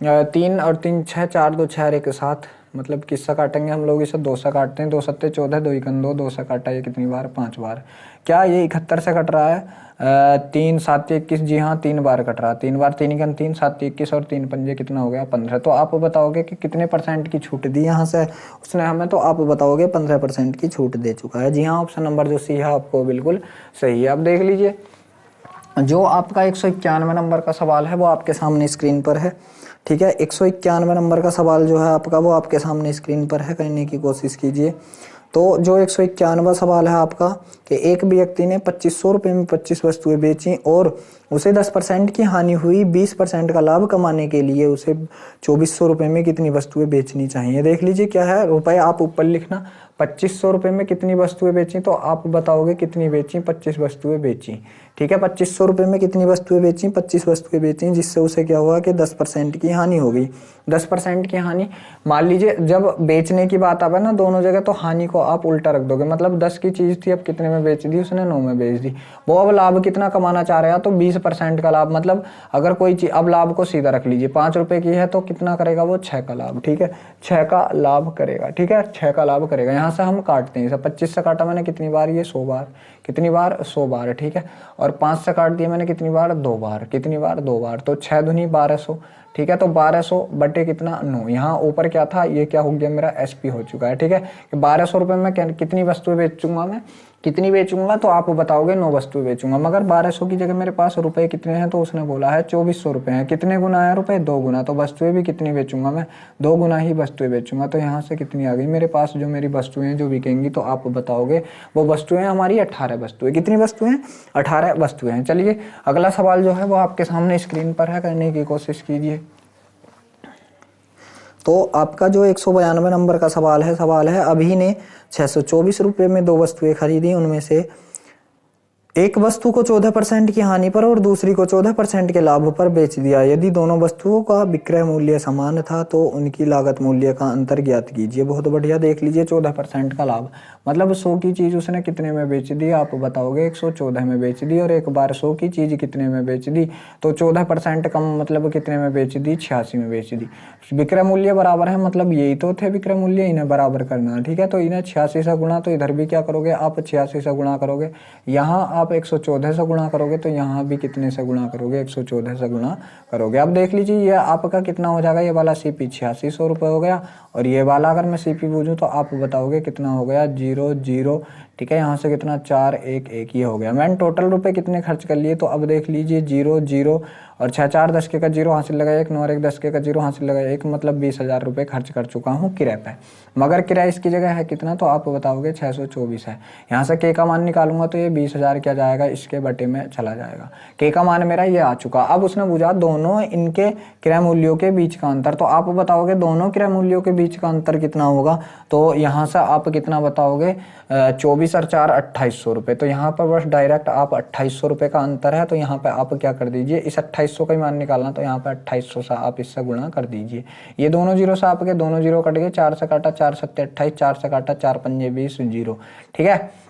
3 और 3 6, 4 2 6 1 7, मतलब किससे काटेंगे हम लोग इसे, 2 से काटते हैं, 2 सत्ते 14, 2 एकन 2, 2 से काटा ये कितनी बार 5 बार। क्या ये 71 से कट रहा है, 3 7 21, जी हाँ 3 बार कट रहा है, 3 बार 3 एकन 3, 7 21 और 3 पंजे कितना हो गया 15। तो आप बताओगे कि कितने % की छूट दी यहाँ से उसने हमें, तो आप बताओगे 15% की छूट दे चुका है। जी हाँ, ऑप्शन नंबर जो सी है आपको बिल्कुल सही है। अब देख लीजिए जो आपका 191 नंबर का सवाल है वो आपके सामने स्क्रीन पर है, ठीक है। 191 नंबर का सवाल जो है आपका वो आपके सामने स्क्रीन पर है, करने की कोशिश कीजिए। तो जो 191वां सवाल है आपका कि एक व्यक्ति ने 2500 रुपये में 25 वस्तुएं बेची और उसे 10% की हानि हुई, 20% का लाभ कमाने के लिए उसे 2400 रुपये में कितनी वस्तुएं बेचनी चाहिए। देख लीजिए क्या है, रुपए आप ऊपर लिखना, 2500 रुपये में कितनी वस्तुएं बेची, तो आप बताओगे कितनी बेची, 25 वस्तुएं बेची, ठीक है। 2500 रुपये में कितनी वस्तुएं बेची, 25 वस्तुएं बेची, जिससे उसे क्या हुआ कि 10% की हानि हो गई। 10% की हानि, मान लीजिए जब बेचने की बात आवे ना दोनों जगह, तो हानि को आप उल्टा रख दोगे, मतलब 10 की चीज थी अब कितने में बेच दी उसने, 9 में बेच दी। वो अब लाभ कितना कमाना चाह रहा है, तो 20% का लाभ, मतलब अगर कोई चीज, अब लाभ को सीधा रख लीजिए, 5 रुपए की है तो कितना करेगा वो 6 का लाभ, ठीक है, 6 का लाभ करेगा, ठीक है, 6 का लाभ करेगा। यहाँ से हम काटते हैं, 25 से काटा मैंने कितनी बार, ये 100 बार, कितनी बार 100 बार, ठीक है। और 5 से काट दिया मैंने कितनी बार, 2 बार, कितनी बार 2 बार, तो 6 दूनी 1200, ठीक है। तो 1200 बटे कितना 9, यहाँ ऊपर क्या था, ये क्या हो गया मेरा SP हो चुका है, ठीक है। कि 1200 रुपये में कितनी वस्तुएं बेचूंगा मैं, कितनी बेचूंगा, तो आप बताओगे 9 वस्तुएं बेचूंगा। मगर 1200 की जगह मेरे पास रुपए कितने हैं, तो उसने बोला है 2400 रुपये हैं। कितने गुना है रुपए, 2 गुना। तो वस्तुएं भी कितनी बेचूंगा मैं, 2 गुना ही वस्तुएं बेचूंगा। तो यहाँ से कितनी आ गई मेरे पास जो मेरी वस्तुएं जो बिकेंगी, तो आप बताओगे वो वस्तुएं हमारी 18 वस्तुएं। कितनी वस्तुएं, 18 वस्तुएं हैं। चलिए अगला सवाल जो है वो आपके सामने स्क्रीन पर है, करने की कोशिश कीजिए। तो आपका जो 192 नंबर का सवाल है अभी ने 624 रुपये में 2 वस्तुएं खरीदी, उनमें से एक वस्तु को 14% की हानि पर और दूसरी को 14% के लाभ पर बेच दिया। यदि दोनों वस्तुओं का विक्रय मूल्य समान था तो उनकी लागत मूल्य का अंतर ज्ञात कीजिए। बहुत बढ़िया, देख लीजिए 14% का लाभ, मतलब 100 की चीज उसने कितने में बेच दी, आप बताओगे 114 में बेच दी। और एक बार 100 की चीज कितने में बेच दी, तो 14% कम मतलब कितने में बेच दी, 86 में बेच दी। विक्रय मूल्य बराबर है, मतलब यही तो थे विक्रय मूल्य, इन्हें बराबर करना, ठीक है। तो इन्हें 86 से गुणा, तो इधर भी क्या करोगे आप 86 से गुणा करोगे, यहाँ आप 114 से गुणा करोगे, तो यहाँ भी कितने से गुणा करोगे, 114 से गुणा करोगे। अब देख लीजिए ये आपका कितना हो जाएगा, ये वाला CP 8600 रुपये हो गया, और ये वाला अगर मैं CP पूछूं तो आप बताओगे कितना हो गया, 00, ठीक है। यहाँ से कितना 411 ये हो गया। मैंने टोटल रुपए कितने खर्च कर लिए, तो अब देख लीजिए 00 और 6 4 10 का 0 हासिल लगाया, 1 9 और 1 10 का 0 हासिल लगाया, एक मतलब 20,000 रुपये खर्च कर चुका हूँ किराए पे। मगर किराया इसकी जगह है कितना, तो आप बताओगे 624 है। यहाँ से के का मान निकालूंगा तो ये 20,000 क्या जाएगा, इसके बटे में चला जाएगा। के का मान मेरा ये आ चुका। अब उसने पूछा दोनों इनके किराया मूल्यों के बीच का अंतर, तो आप बताओगे दोनों किराया मूल्यों के बीच का अंतर कितना होगा, तो यहाँ से आप कितना बताओगे, 24 और 4 2800 रुपये। तो यहाँ पर बस डायरेक्ट आप 2800 रुपये का अंतर है, तो यहाँ पे आप क्या कर दीजिए, इस 2800 का ही मान निकालना, तो यहाँ पे 2800 से आप इससे गुणा कर दीजिए। ये दोनों जीरो से आपके दोनों जीरो कट गए, 4 से काटा 4 7 28, 4 से काटा 4 5 20 0, ठीक है।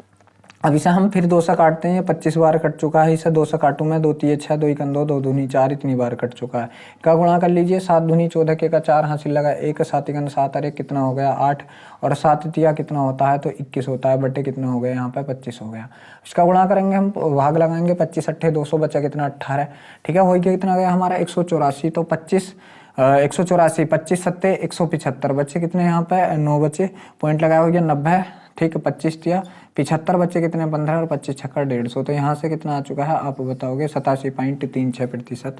अब इसे हम फिर 2 से काटते हैं, 25 बार कट चुका है। इसे 2 से काटूं मैं, 2 3 6, 2 1 2, 2 दूनी 4, इतनी बार कट चुका है। का गुणा कर लीजिए, 7 दूनी 14 के का 4 हासिल लगा, 1 7 1 7 और 1 कितना हो गया 8, और 7 तिया कितना होता है, तो 21 होता है, बटे कितना हो गया यहाँ पे 25 हो गया। इसका गुणा करेंगे हम, भाग लगाएंगे, 25 8 200 बचा कितना 18, ठीक है। हो गया कितना गया हमारा 184, तो 184 25 सत्ते 175 बच्चे कितने यहाँ पे 9 बच्चे, पॉइंट लगाया हो गया 90, ठीक है। 25 दिया 75 बच्चे कितने 15 और 25 छक्का 150, तो यहाँ से कितना आ चुका है आप बताओगे 87.36%।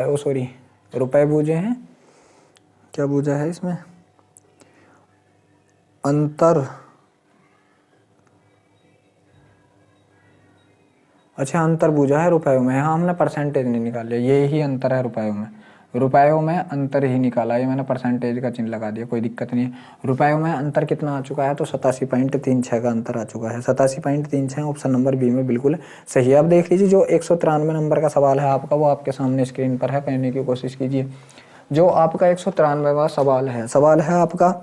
ओ सॉरी रुपए बूझे हैं, क्या बूझा है इसमें, अंतर, अच्छा अंतर बूझा है रुपयों में, यहाँ हमने परसेंटेज नहीं निकाले, ये ही अंतर है रुपयों में अंतर ही निकाला, ये मैंने परसेंटेज का चिन्ह लगा दिया, कोई दिक्कत नहीं है। रुपयों में अंतर कितना आ चुका है, तो 87.36 का अंतर आ चुका है। 87.36 ऑप्शन नंबर बी में बिल्कुल सही है। अब देख लीजिए जो 193 नंबर का सवाल है आपका, वो आपके सामने स्क्रीन पर है, कहने की कोशिश कीजिए। जो आपका 193वां सवाल है आपका,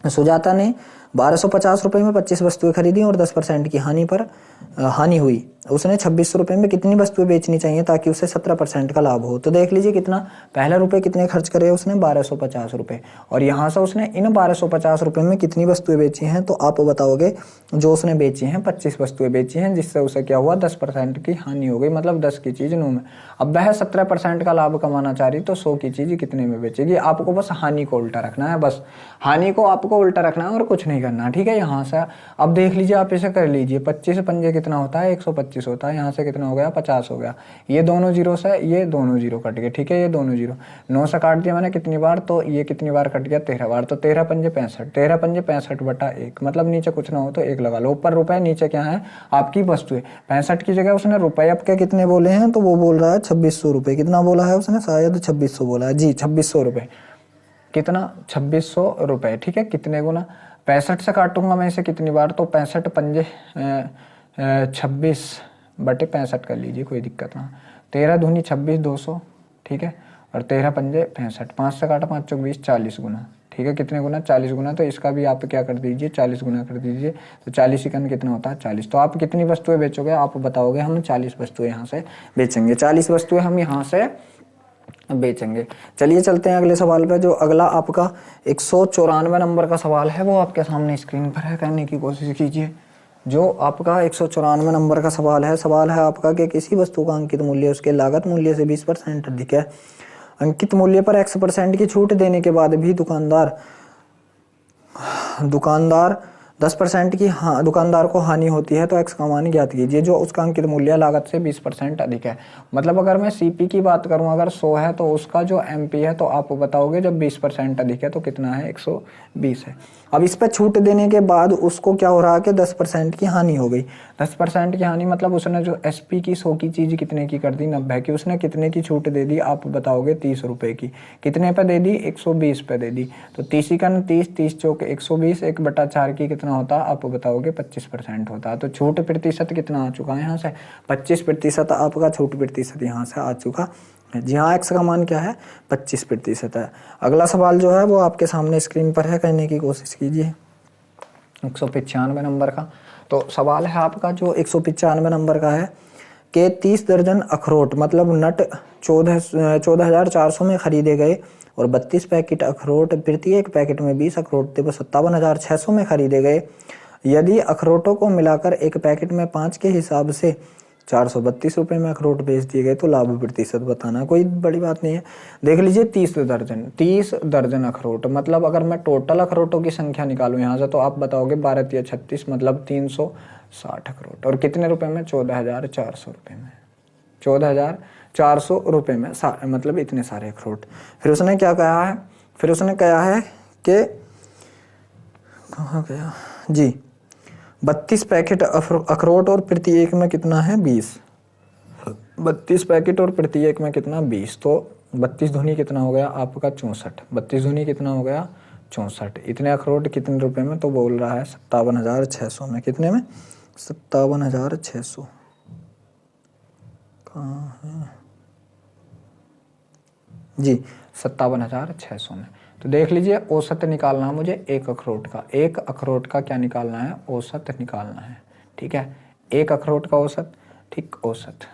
सुजाता ने 1250 रुपये में 25 वस्तुएं खरीदी और 10% की हानि हुई। उसने 2600 रुपये में कितनी वस्तुएं बेचनी चाहिए ताकि उसे 17% का लाभ हो। तो देख लीजिए कितना पहले रुपए कितने खर्च करे उसने 1250 रुपये, और यहाँ से उसने इन 1250 रुपये में कितनी वस्तुएं बेची हैं, तो आप बताओगे जो उसने बेची हैं 25 वस्तुएं बेची हैं, जिससे उसे क्या हुआ 10% की हानि हो गई, मतलब 10 की चीज़ 9 में। अब वह 17% का लाभ कमाना चाह रही, तो 100 की चीज़ कितने में बेचेगी। आपको बस हानि को उल्टा रखना है, बस हानि को आपको उल्टा रखना है और कुछ नहीं करना, ठीक है। यहाँ से अब देख लीजिए, आप इसे कर लीजिए, 25 पंजे कितना होता है 125 होता है, यहाँ से कितना हो गया 50 हो गया। ये दोनों जीरो से ये दोनों जीरो कट गए, ठीक है। ये दोनों जीरो 9 से काट दिया मैंने कितनी बार, तो ये कितनी बार कट गया 13 बार, तो 13 पंजे 65, 13 पंजे 65 बटा 1, मतलब नीचे कुछ ना हो तो 1 लगा लो। ऊपर रुपए, नीचे क्या है आपकी वस्तुएं। 65 की जगह उसने रुपए अब के कितने बोले हैं, तो वो बोल रहा है 2600 रुपये। कितना बोला है उसने, शायद 2600 बोला है जी, 2600 रुपये। कितना 2600 रुपये, ठीक है। कितने गुना 65 से काटूंगा मैं इसे कितनी बार, तो 65 पंजे 26 बटे 65 कर लीजिए, कोई दिक्कत ना। 13 दूनी 26 200, ठीक है, और 13 पंजे 65, 5 से काटा 5 चौक 20, 40 गुना, ठीक है। कितने गुना 40 गुना, तो इसका भी आप क्या कर दीजिए 40 गुना कर दीजिए, तो 40 इकन कितना होता है 40। तो आप कितनी वस्तुएं बेचोगे, आप बताओगे हम 40 वस्तुएं यहाँ से बेचेंगे, 40 वस्तुएं हम यहाँ से बेचेंगे। चलिए चलते हैं अगले सवाल पे। जो अगला आपका 194 नंबर का सवाल है, वो आपके सामने स्क्रीन पर है, करने की कोशिश कीजिए। जो आपका 194 नंबर का सवाल है आपका कि किसी वस्तु का अंकित मूल्य उसके लागत मूल्य से 20% अधिक है। अंकित मूल्य पर X% की छूट देने के बाद भी दुकानदार 10% की दुकानदार को हानि होती है तो X का मान ज्ञात कीजिए जो उसका अंकित मूल्य लागत से 20% अधिक है। मतलब अगर मैं CP की बात करूं, अगर 100 है तो उसका जो MP है तो आप बताओगे जब 20% अधिक है तो कितना है, 120 है। अब इस पर छूट देने के बाद उसको क्या हो रहा है कि 10% की हानि हो गई। 10% की हानि मतलब उसने जो SP की 100 की चीज़ कितने की कर दी, 90 की। उसने कितने की छूट दे दी, आप बताओगे 30 रुपये की। कितने पे दे दी, 120 पे दे दी। तो 30 का 30, 30 चौके 120, 1/4 की कितना होता, आप बताओगे 25% होता। तो छूट प्रतिशत कितना आ चुका है यहाँ से, 25% आपका छूट प्रतिशत यहाँ से आ चुका है। जी हाँ, X का मान क्या है, 25% है। अगला सवाल जो है वो आपके सामने स्क्रीन पर है, करने की कोशिश कीजिए 195 नंबर का। तो सवाल है आपका जो 195 नंबर का है कि 30 दर्जन अखरोट मतलब नट 14,400 में खरीदे गए और 32 पैकेट अखरोट, प्रत्येक पैकेट में 20 अखरोट थे, वो 57,600 में खरीदे गए। यदि अखरोटों को मिलाकर एक पैकेट में 5 के हिसाब से 432 रुपये में अखरोट बेच दिए गए तो लाभ प्रतिशत बताना। कोई बड़ी बात नहीं है। देख लीजिए 30 दर्जन अखरोट, मतलब अगर मैं टोटल अखरोटों की संख्या निकालूं यहाँ से तो आप बताओगे 12 या 36 मतलब 360 अखरोट। और कितने रुपए में, 14,400 रुपये में, 14,400 रुपये में मतलब इतने सारे अखरोट। फिर उसने क्या कहा है, फिर उसने कहा है कि कहाँ गया जी, 32 पैकेट अखरोट और प्रत्येक में कितना है, 20। 32 पैकेट और प्रत्येक में कितना, 20। तो 32 दूनी कितना हो गया आपका 64। 32 दूनी कितना हो गया 64। इतने अखरोट कितने रुपए में, तो बोल रहा है 57,600 में। कितने में, 57,600। कहाँ है जी, 57,600 में। तो देख लीजिए औसत निकालना है मुझे एक अखरोट का। एक अखरोट का क्या निकालना है, औसत निकालना है। ठीक है, एक अखरोट का औसत, ठीक, औसत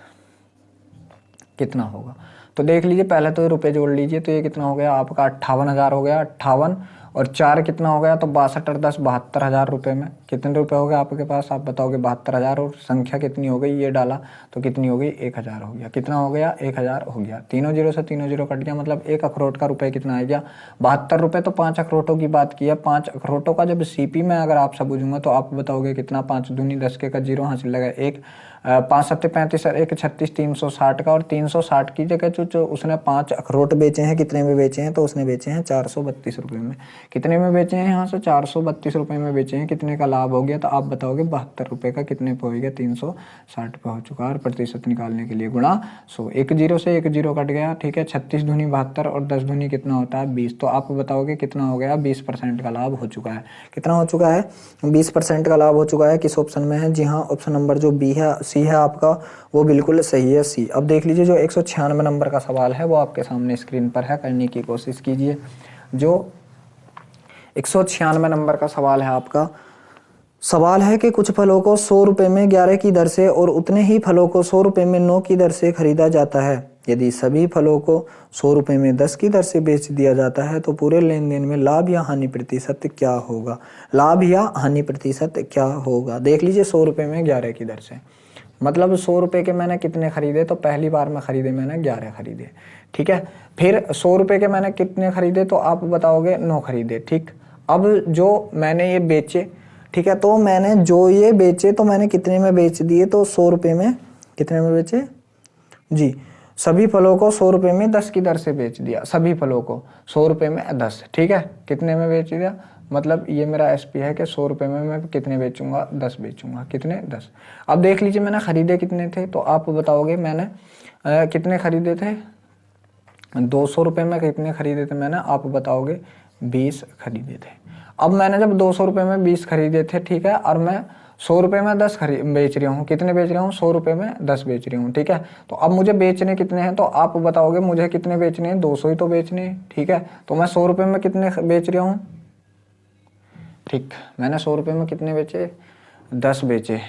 कितना होगा। तो देख लीजिए पहले तो रुपए जोड़ लीजिए, तो ये कितना हो गया आपका 58,000 हो गया। 58 और 4 कितना हो गया, तो 62 और 10 72,000 रुपये में। कितने रुपए हो गए आपके पास, आप बताओगे 72,000। और संख्या कितनी हो गई, ये डाला तो कितनी हो गई, 1,000 हो गया। कितना हो गया, 1,000 हो गया। तीनों जीरो से तीनों जीरो कट गया, मतलब एक अखरोट का रुपये कितना आ गया, 72 रुपये। तो 5 अखरोटों की बात की है। 5 अखरोटों का जब CP में अगर आपसे पूछूंगा तो आप बताओगे कितना, 5 दूनी 10 के का जीरो हासिल लगा, 1 5 7 35 1 36 360 का। और 360 की जगह जो उसने 5 अखरोट बेचे हैं, कितने में बेचे हैं, तो उसने बेचे हैं 432 रुपये में। कितने में बेचे हैं, यहाँ से 432 रुपये में बेचे हैं। कितने का लाभ हो गया, तो आप बताओगे 72 रुपये का। कितने पे हो गया, 360 पे हो चुका है। और प्रतिशत निकालने के लिए गुणा 100, एक जीरो से एक जीरो कट गया। ठीक है, 36 दूनी 72 और 10 दूनी कितना होता है, 20। तो आप बताओगे कितना हो गया, 20% का लाभ हो चुका है। कितना हो चुका है, 20% का लाभ हो चुका है। किस ऑप्शन में है, जी हाँ, ऑप्शन नंबर जो बी है, सी है आपका, वो बिल्कुल सही है, सी। अब देख लीजिए जो 196 नंबर का सवाल है वो आपके सामने स्क्रीन पर है, करने की कोशिश कीजिए। जो 196 नंबर का सवाल है आपका, सवाल है कि कुछ फलों को 100 रुपये में 11 की दर से और उतने ही फलों को 100 रुपये में 9 की दर से खरीदा जाता है। यदि सभी फलों को 100 रुपये में 10 की दर से बेच दिया जाता है तो पूरे लेन देन में लाभ या हानि प्रतिशत क्या होगा। लाभ या हानि प्रतिशत क्या होगा। देख लीजिए 100 रुपये में 11 की दर से, मतलब 100 रुपये के मैंने कितने खरीदे, तो पहली बार में खरीदे मैंने 11 खरीदे। ठीक है, फिर 100 रुपये के मैंने कितने खरीदे, तो आप बताओगे 9 खरीदे। ठीक, अब जो मैंने ये बेचे, ठीक है, तो मैंने जो ये बेचे तो मैंने कितने में बेच दिए, तो 100 रुपये में कितने में बेचे जी, सभी फलों को 100 रुपये में 10 की दर से बेच दिया। सभी फलों को 100 रुपये में 10, ठीक है, कितने में बेच दिया, मतलब ये मेरा SP है कि 100 रुपये में मैं कितने बेचूंगा, 10 बेचूंगा। कितने, 10। अब देख लीजिए मैंने खरीदे कितने थे, तो आप बताओगे मैंने कितने खरीदे थे, 200 रुपये में कितने खरीदे थे मैंने, आप बताओगे 20 खरीदे थे। अब मैंने जब 200 रुपये में 20 खरीदे थे, ठीक है, और मैं 100 रुपये में 10 बेच रहा हूँ। कितने बेच रहा हूँ, 100 रुपये में 10 बेच रही हूँ। ठीक है, तो अब मुझे बेचने कितने हैं, तो आप बताओगे मुझे कितने बेचने हैं, 200 ही तो बेचने हैं। ठीक है, तो मैं 100 रुपये में कितने बेच रहा हूँ, ठीक, मैंने 100 रुपये में कितने बेचे, 10 बेचे।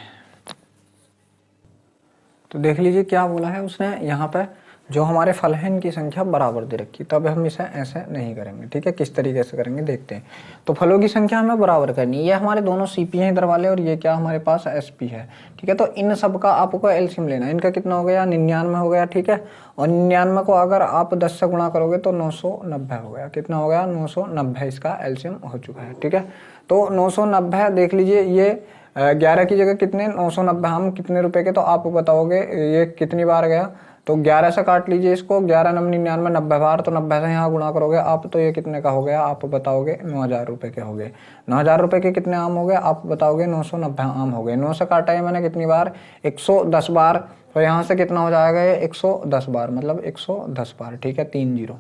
तो देख लीजिए क्या बोला है उसने यहाँ पे, जो हमारे फल हैं इनकी संख्या बराबर दे रखी, तब हम इसे ऐसे नहीं करेंगे। ठीक है, किस तरीके से करेंगे देखते हैं। तो फलों की संख्या हमें बराबर करनी है। ये हमारे दोनों सीपी हैं इधर वाले, और ये क्या हमारे पास एसपी है। ठीक है, तो इन सब का आपको एलसीएम लेना है। इनका कितना हो गया, 99 हो गया। ठीक है, और 99 को अगर आप 10 से गुणा करोगे तो 990 हो गया। कितना हो गया, 990 इसका एलसीएम हो चुका है। ठीक है, तो 990 देख लीजिए, ये 11 की जगह कितने, 990 हम कितने रुपए के, तो आप बताओगे ये कितनी बार गया। तो 11 से काट लीजिए इसको, 11 9 99 90 बार, तो 90 से यहाँ गुणा करोगे आप, तो ये कितने का हो गया आप बताओगे, 9000 रुपये के हो गए। 9000 रुपये के कितने आम हो गए आप बताओगे, 990 आम हो गए। 9 से काटा है मैंने कितनी बार, 110 बार, तो यहाँ से कितना हो जाएगा ये 110 बार, मतलब 110 बार। ठीक है, 3 0।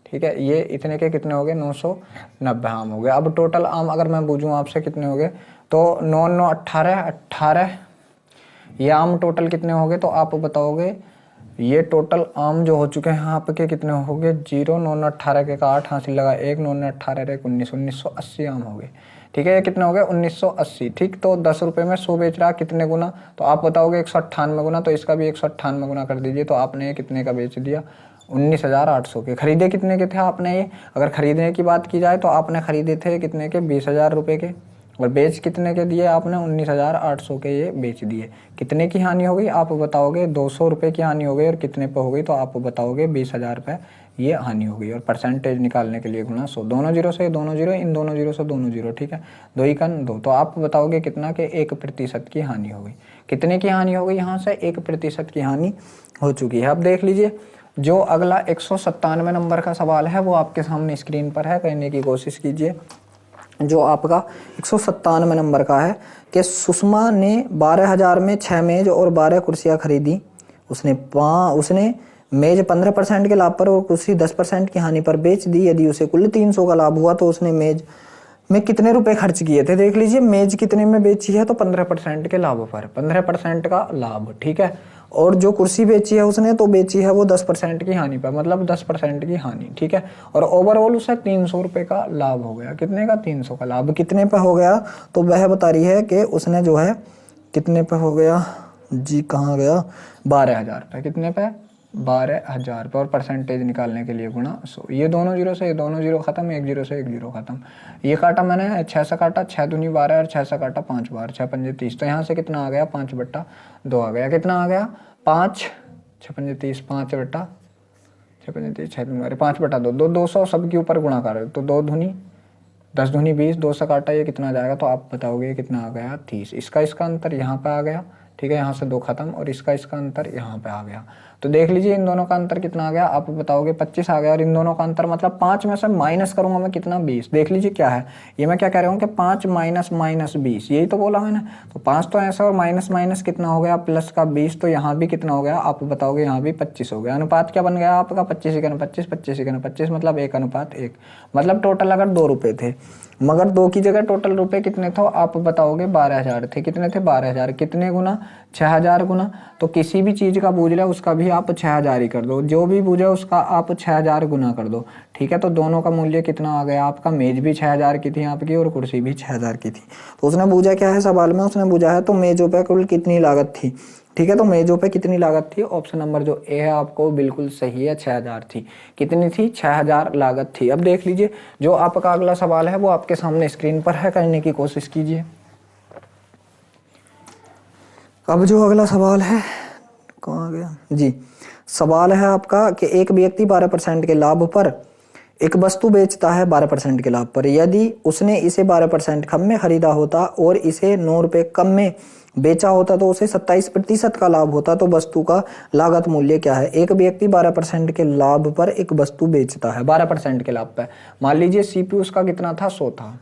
ठीक है, ये इतने के कितने हो गए, 990 आम हो गए। अब टोटल आम अगर मैं पूछूँ आपसे कितने हो गए, तो 9 9 18 ये आम टोटल कितने हो गए, तो आप बताओगे ये टोटल आम जो हो चुके हैं आपके कितने हो गए, 0 9 9 18 के का 8 हासिल लगा 1 9 9 18 1 19 1980 आम हो गए। ठीक है, ये कितने हो गए, 1980। ठीक, तो 10 रुपये में 100 बेच रहा, कितने गुना, तो आप बताओगे 198 गुना, तो इसका भी 198 गुना कर दीजिए। तो आपने ये कितने का बेच दिया, 19,800 के। खरीदे कितने के थे आपने ये, अगर खरीदने की बात की जाए तो आपने खरीदे थे कितने के, 20,000 रुपये के, और बेच कितने के दिए आपने, 19,800 के ये बेच दिए। कितने की हानि हो गई आप बताओगे, 200 रुपये की हानि हो गई। और कितने पे हो गई, तो आप बताओगे 20,000 रुपये ये हानि हो गई। और परसेंटेज निकालने के लिए गुना 100, दोनों जीरो से दोनों जीरो, इन दोनों जीरो से दोनों जीरो। ठीक है, 2 ही कन 2, तो आप बताओगे कितना के 1% की हानि हो गई। कितने की हानि हो गई, यहाँ से 1% की हानि हो चुकी है। अब देख लीजिए, जो अगला 197 नंबर का सवाल है वो आपके सामने स्क्रीन पर है, कहने की कोशिश कीजिए। जो आपका 197 नंबर का है कि सुषमा ने 12,000 में 6 मेज और 12 कुर्सियां खरीदी। उसने मेज 15% के लाभ पर और कुर्सी 10% की हानि पर बेच दी। यदि उसे कुल 300 का लाभ हुआ तो उसने मेज में कितने रुपए खर्च किए थे। देख लीजिए, मेज कितने में बेची है, तो 15% के लाभ पर, 15% का लाभ। ठीक है, और जो कुर्सी बेची है उसने, तो बेची है वो 10% की हानि पर, मतलब 10% की हानि। ठीक है, और ओवरऑल उसे 300 रुपये का लाभ हो गया। कितने का, 300 का लाभ। कितने पे हो गया, तो वह बता रही है कि उसने जो है कितने पे हो गया जी, कहाँ गया, 12,000 पे। कितने पे, 12,000 पे। और परसेंटेज निकालने के लिए गुना 100। ये दोनों जीरो से ये दोनों जीरो खत्म, 1 जीरो से 1 जीरो खत्म। ये काटा मैंने 6 से काटा, 6 दूनी 12 और 6 से काटा 5 बार, 6 पंजे 30। तो यहाँ से कितना आ गया, 5/2 आ गया। कितना आ गया, 5 6 पंजे 30, 5/6 पंजे 30, 6 दूनी 5/2, 200 सबके ऊपर गुणा कर, तो 2 दूनी 10 दूनी 20, 2 से काटा ये कितना जाएगा, तो आप बताओगे कितना आ गया, 30। इसका अंतर यहाँ पे आ गया। ठीक है, यहाँ से 2 खत्म, और इसका अंतर यहाँ पे आ गया। तो देख लीजिए, इन दोनों का अंतर कितना आ गया, आप बताओगे 25 आ गया। और इन दोनों का अंतर मतलब 5 में से माइनस करूंगा मैं कितना, 20। देख लीजिए क्या है ये, मैं क्या कह रहा हूँ कि 5 माइनस 20, यही तो बोला मैंने। तो 5 तो ऐसा, और माइनस माइनस कितना हो गया, प्लस का 20, तो यहाँ भी कितना हो गया आप बताओगे, यहाँ भी 25 हो गया। अनुपात क्या बन गया आपका, 25:25, 25:25, मतलब 1:1। मतलब टोटल अगर 2 रुपये थे, मगर 2 की जगह टोटल रुपए कितने थे आप बताओगे, 12,000 थे। कितने थे, 12,000। कितने गुना, 6,000 गुना। तो किसी भी चीज का बूझ ले उसका भी आप 6,000 ही कर दो, जो भी बूझे उसका आप 6,000 गुना कर दो। ठीक है, तो दोनों का मूल्य कितना आ गया आपका, मेज भी 6,000 की थी आपकी और कुर्सी भी 6,000 की थी। तो उसने बूझा क्या है सवाल में, उसने बूझा है तो मेजों पे कुल कितनी लागत थी। ठीक है, तो मेजों पे कितनी लागत थी, ऑप्शन नंबर जो ए है आपको बिल्कुल सही है, 6,000 थी। कितनी थी, 6,000 लागत थी। अब देख लीजिए, जो आपका अगला सवाल है वो आपके सामने स्क्रीन पर है, करने की कोशिश कीजिए। अब जो अगला सवाल है, कहाँ गया जी, सवाल है आपका कि एक व्यक्ति 12% के लाभ पर एक वस्तु बेचता है 12% के लाभ पर। यदि उसने इसे 12% कम में खरीदा होता और इसे 9 रुपये कम में बेचा होता तो उसे 27% का लाभ होता, तो वस्तु का लागत मूल्य क्या है। एक व्यक्ति 12% के लाभ पर एक वस्तु बेचता है 12% के लाभ पर। मान लीजिए सीपीयू उसका कितना था, 100 था।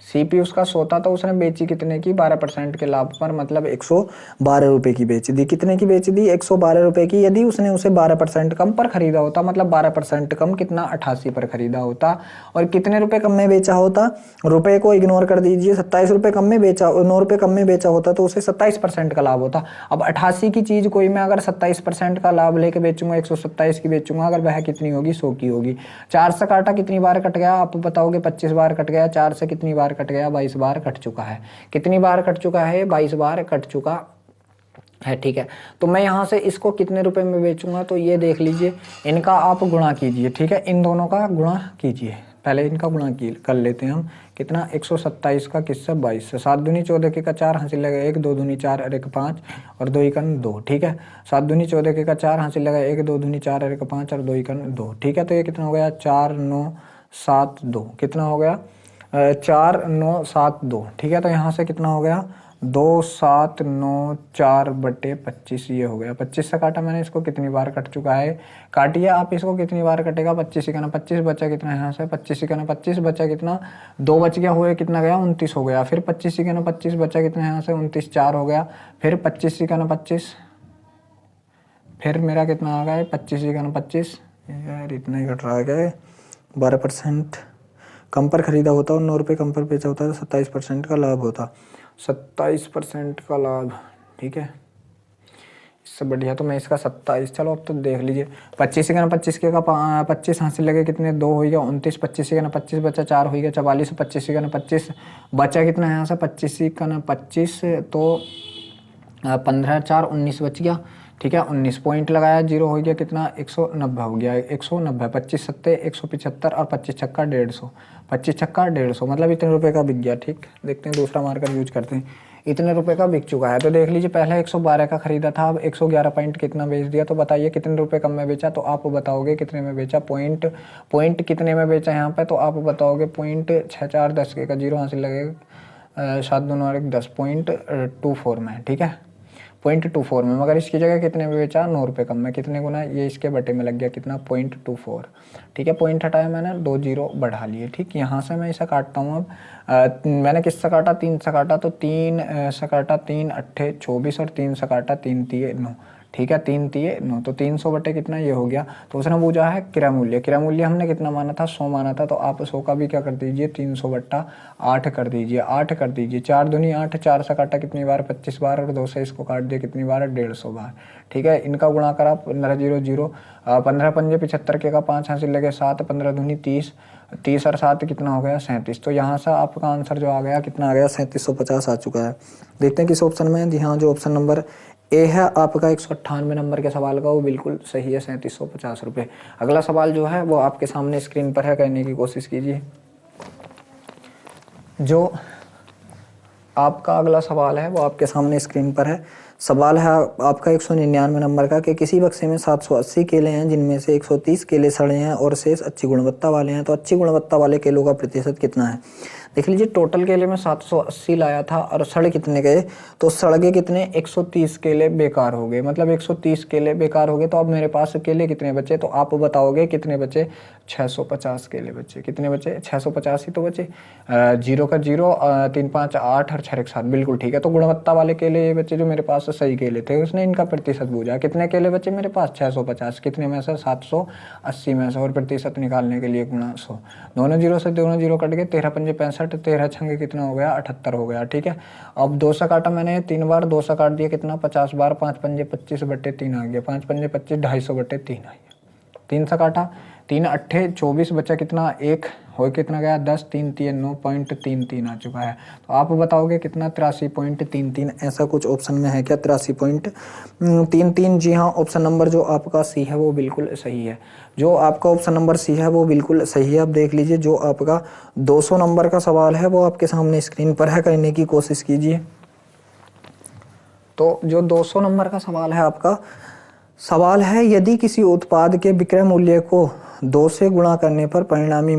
सीपीयू उसका 100 था, तो उसने बेची कितने की, 12% के लाभ पर, मतलब 112 रुपए की बेच दी। कितने की बेच दी, 112 रुपए की। यदि उसने उसे 12% कम पर खरीदा होता, मतलब 12% कम कितना, 88 पर खरीदा होता, और कितने रुपए कम में बेचा होता, रुपए को इग्नोर कर दीजिए, 27 रुपए कम में बेचा, 9 रुपए कम में बेचा होता तो उसे 27% का लाभ होता। अब 88 की चीज कोई मैं अगर 27% का लाभ लेके बेचूंगा, 127 की बेचूंगा, अगर वह कितनी होगी, 100 की होगी। 4 से काटा कितनी बार कट गया आप बताओगे, 25 बार कट गया। 4 से कितनी बार कट गया, 22 बार कट चुका है। कितनी बार कट चुका है, 22 बार कट चुका है, ठीक है। तो मैं यहाँ से इसको कितने रुपए में बेचूंगा, तो ये देख लीजिए, इनका आप गुणा कीजिए, ठीक है, इन दोनों का गुणा कीजिए। पहले इनका गुणा कर लेते हैं हम, कितना 127 का किससे 22 से, 7 दूनी 14 के का 4 हासिल लगा 1, 2 दूनी 4 और 1 5 और 2 इकन 2, ठीक है। 7 दूनी 14 के का 4 हासिल लगा 1, 2 दूनी 4 और 1 5 और 2 इकन 2, ठीक है। तो ये कितना हो गया 4 9 7 2, कितना हो गया 4 9 7 2, ठीक है। तो यहाँ से कितना हो गया 2 7 9 4 बटे 25, ये हो गया। 25 से काटा मैंने इसको, कितनी बार कट चुका है, काटिए आप इसको, कितनी बार कटेगा 25 इकाना 25 बचा कितना यहाँ से 25 इकाना 25 बचा कितना 2 बच गया, हुए कितना गया 29 हो गया। फिर 25 इकाना 25 बचा कितना यहाँ से 29 4 हो गया। फिर 25 इकाना 25, फिर मेरा कितना आ गया 25 इकाना 25, यार इतना ही घट रहा है 12% कम पर खरीदा होता और 9 रुपये कम पर बेचा होता तो 27% का लाभ होता, 27% का लाभ, ठीक है। इससे बढ़िया तो मैं इसका 27, चलो अब तो देख लीजिए 25 का 25 के का 25 हासिल लगे कितने 2 हो गया 29, 25 का 25 बचा 4 हो गया 44, 25 का 25 बचा कितना है यहाँ से 25 का 25 तो 15 4 19 बच गया, ठीक है। 19 पॉइंट लगाया, 0 हो गया कितना 190 हो गया 190, 25 सत्ते 175 और 25 छक्का 150, 25 छक्का 150 मतलब इतने रुपए का बिक गया, ठीक। देखते हैं दूसरा मार्कर यूज करते हैं, इतने रुपए का बिक चुका है। तो देख लीजिए पहले 112 का खरीदा था, अब 111 पॉइंट कितना बेच दिया, तो बताइए कितने रुपए कम में बेचा, तो आप बताओगे कितने में बेचा, पॉइंट कितने में बेचा यहाँ पे, तो आप बताओगे पॉइंट 6 4 10 के का 0 हासिल लगेगा 7 2 9 1 10 0.24 में, ठीक है 0.24 में, मगर इसकी जगह कितने में बेचा 9 रुपये कम में, कितने गुना, ये इसके बटे में लग गया कितना 0.24, ठीक है। पॉइंट हटाया मैंने 2 0 बढ़ा लिए, ठीक। यहाँ से मैं इसे काटता हूँ अब, मैंने किससे काटा 3 से काटा, तो 3 से काटा 3 8 24 और 3 से काटा 3 3 9, ठीक है 3 3 9, तो 300 बटे कितना ये हो गया। तो उसने पूछा है क्रय मूल्य हमने कितना माना था 100 माना था, तो आप 100 का भी क्या कर दीजिए 300 बट्टा 8 कर दीजिए, 8 कर दीजिए, 4 दूनी 8, 4 से काटा कितनी बार 25 बार और 2 से इसको काट दिया कितनी बार 150 बार, ठीक है। इनका गुणा करा 15 0 0, 15 पंजे 75 के का 5 हासिल लगे 7, 15 दूनी 30, 30 और 7 कितना हो गया 37, तो यहाँ से आपका आंसर जो आ गया कितना आ गया 3750 आ चुका है। देखते हैं किस ऑप्शन में, जी हाँ जो ऑप्शन नंबर ए है आपका 198 नंबर के सवाल का वो बिल्कुल सही है 3750 रुपये। अगला सवाल जो है वो आपके सामने स्क्रीन पर है, करने की कोशिश कीजिए। जो आपका अगला सवाल है वो आपके सामने स्क्रीन पर है। सवाल है आपका 199 नंबर का कि किसी बक्से में 780 केले हैं जिनमें से 130 केले सड़े हैं और शेष अच्छी गुणवत्ता वाले हैं, तो अच्छी गुणवत्ता वाले केलों का प्रतिशत कितना है। देख लीजिए टोटल केले में 780 लाया था और सड़ कितने गए, तो सड़ गए कितने 130 केले बेकार हो गए, मतलब 130 केले बेकार हो गए। तो अब मेरे पास केले कितने बचे, तो आप बताओगे कितने बचे 650 केले बचे, कितने बचे 650 ही तो बचे, 0 का 0 3 5 8 और 6 7, बिल्कुल ठीक है। तो गुणवत्ता वाले केले ये बचे जो मेरे पास सही केले थे, उसने इनका प्रतिशत पूछा कितने केले बचे मेरे पास 650, कितने में से 780 में से, और प्रतिशत निकालने के लिए गुणा 100, दोनों 0 से दोनों 0 कट गए, 13 पंजे 65, 13 छंगे कितना हो गया 78 हो गया, ठीक है। अब 2 से काटा मैंने 3 बार, 2 से काट दिया कितना 50 बार, 5 पंजे 25 बटे 3 आ गया, 5 पंजे 25 250 बटे 3 आ गया। 3 से काटा 3 8 24 बचा कितना 1 हो कितना गया 10, 3 3 9.33 आ चुका है। तो आप बताओगे कितना 83.33, ऐसा कुछ ऑप्शन में है क्या 83.33। जी हाँ ऑप्शन नंबर जो आपका सी है वो बिल्कुल सही है, जो आपका ऑप्शन नंबर सी है वो बिल्कुल सही है। अब देख लीजिए जो आपका 200 नंबर का सवाल है वो आपके सामने स्क्रीन पर है, करने की कोशिश कीजिए। तो जो 200 नंबर का सवाल है आपका सवाल है, यदि किसी उत्पाद के विक्रय मूल्य को 2 से गुणा करने पर परिणामी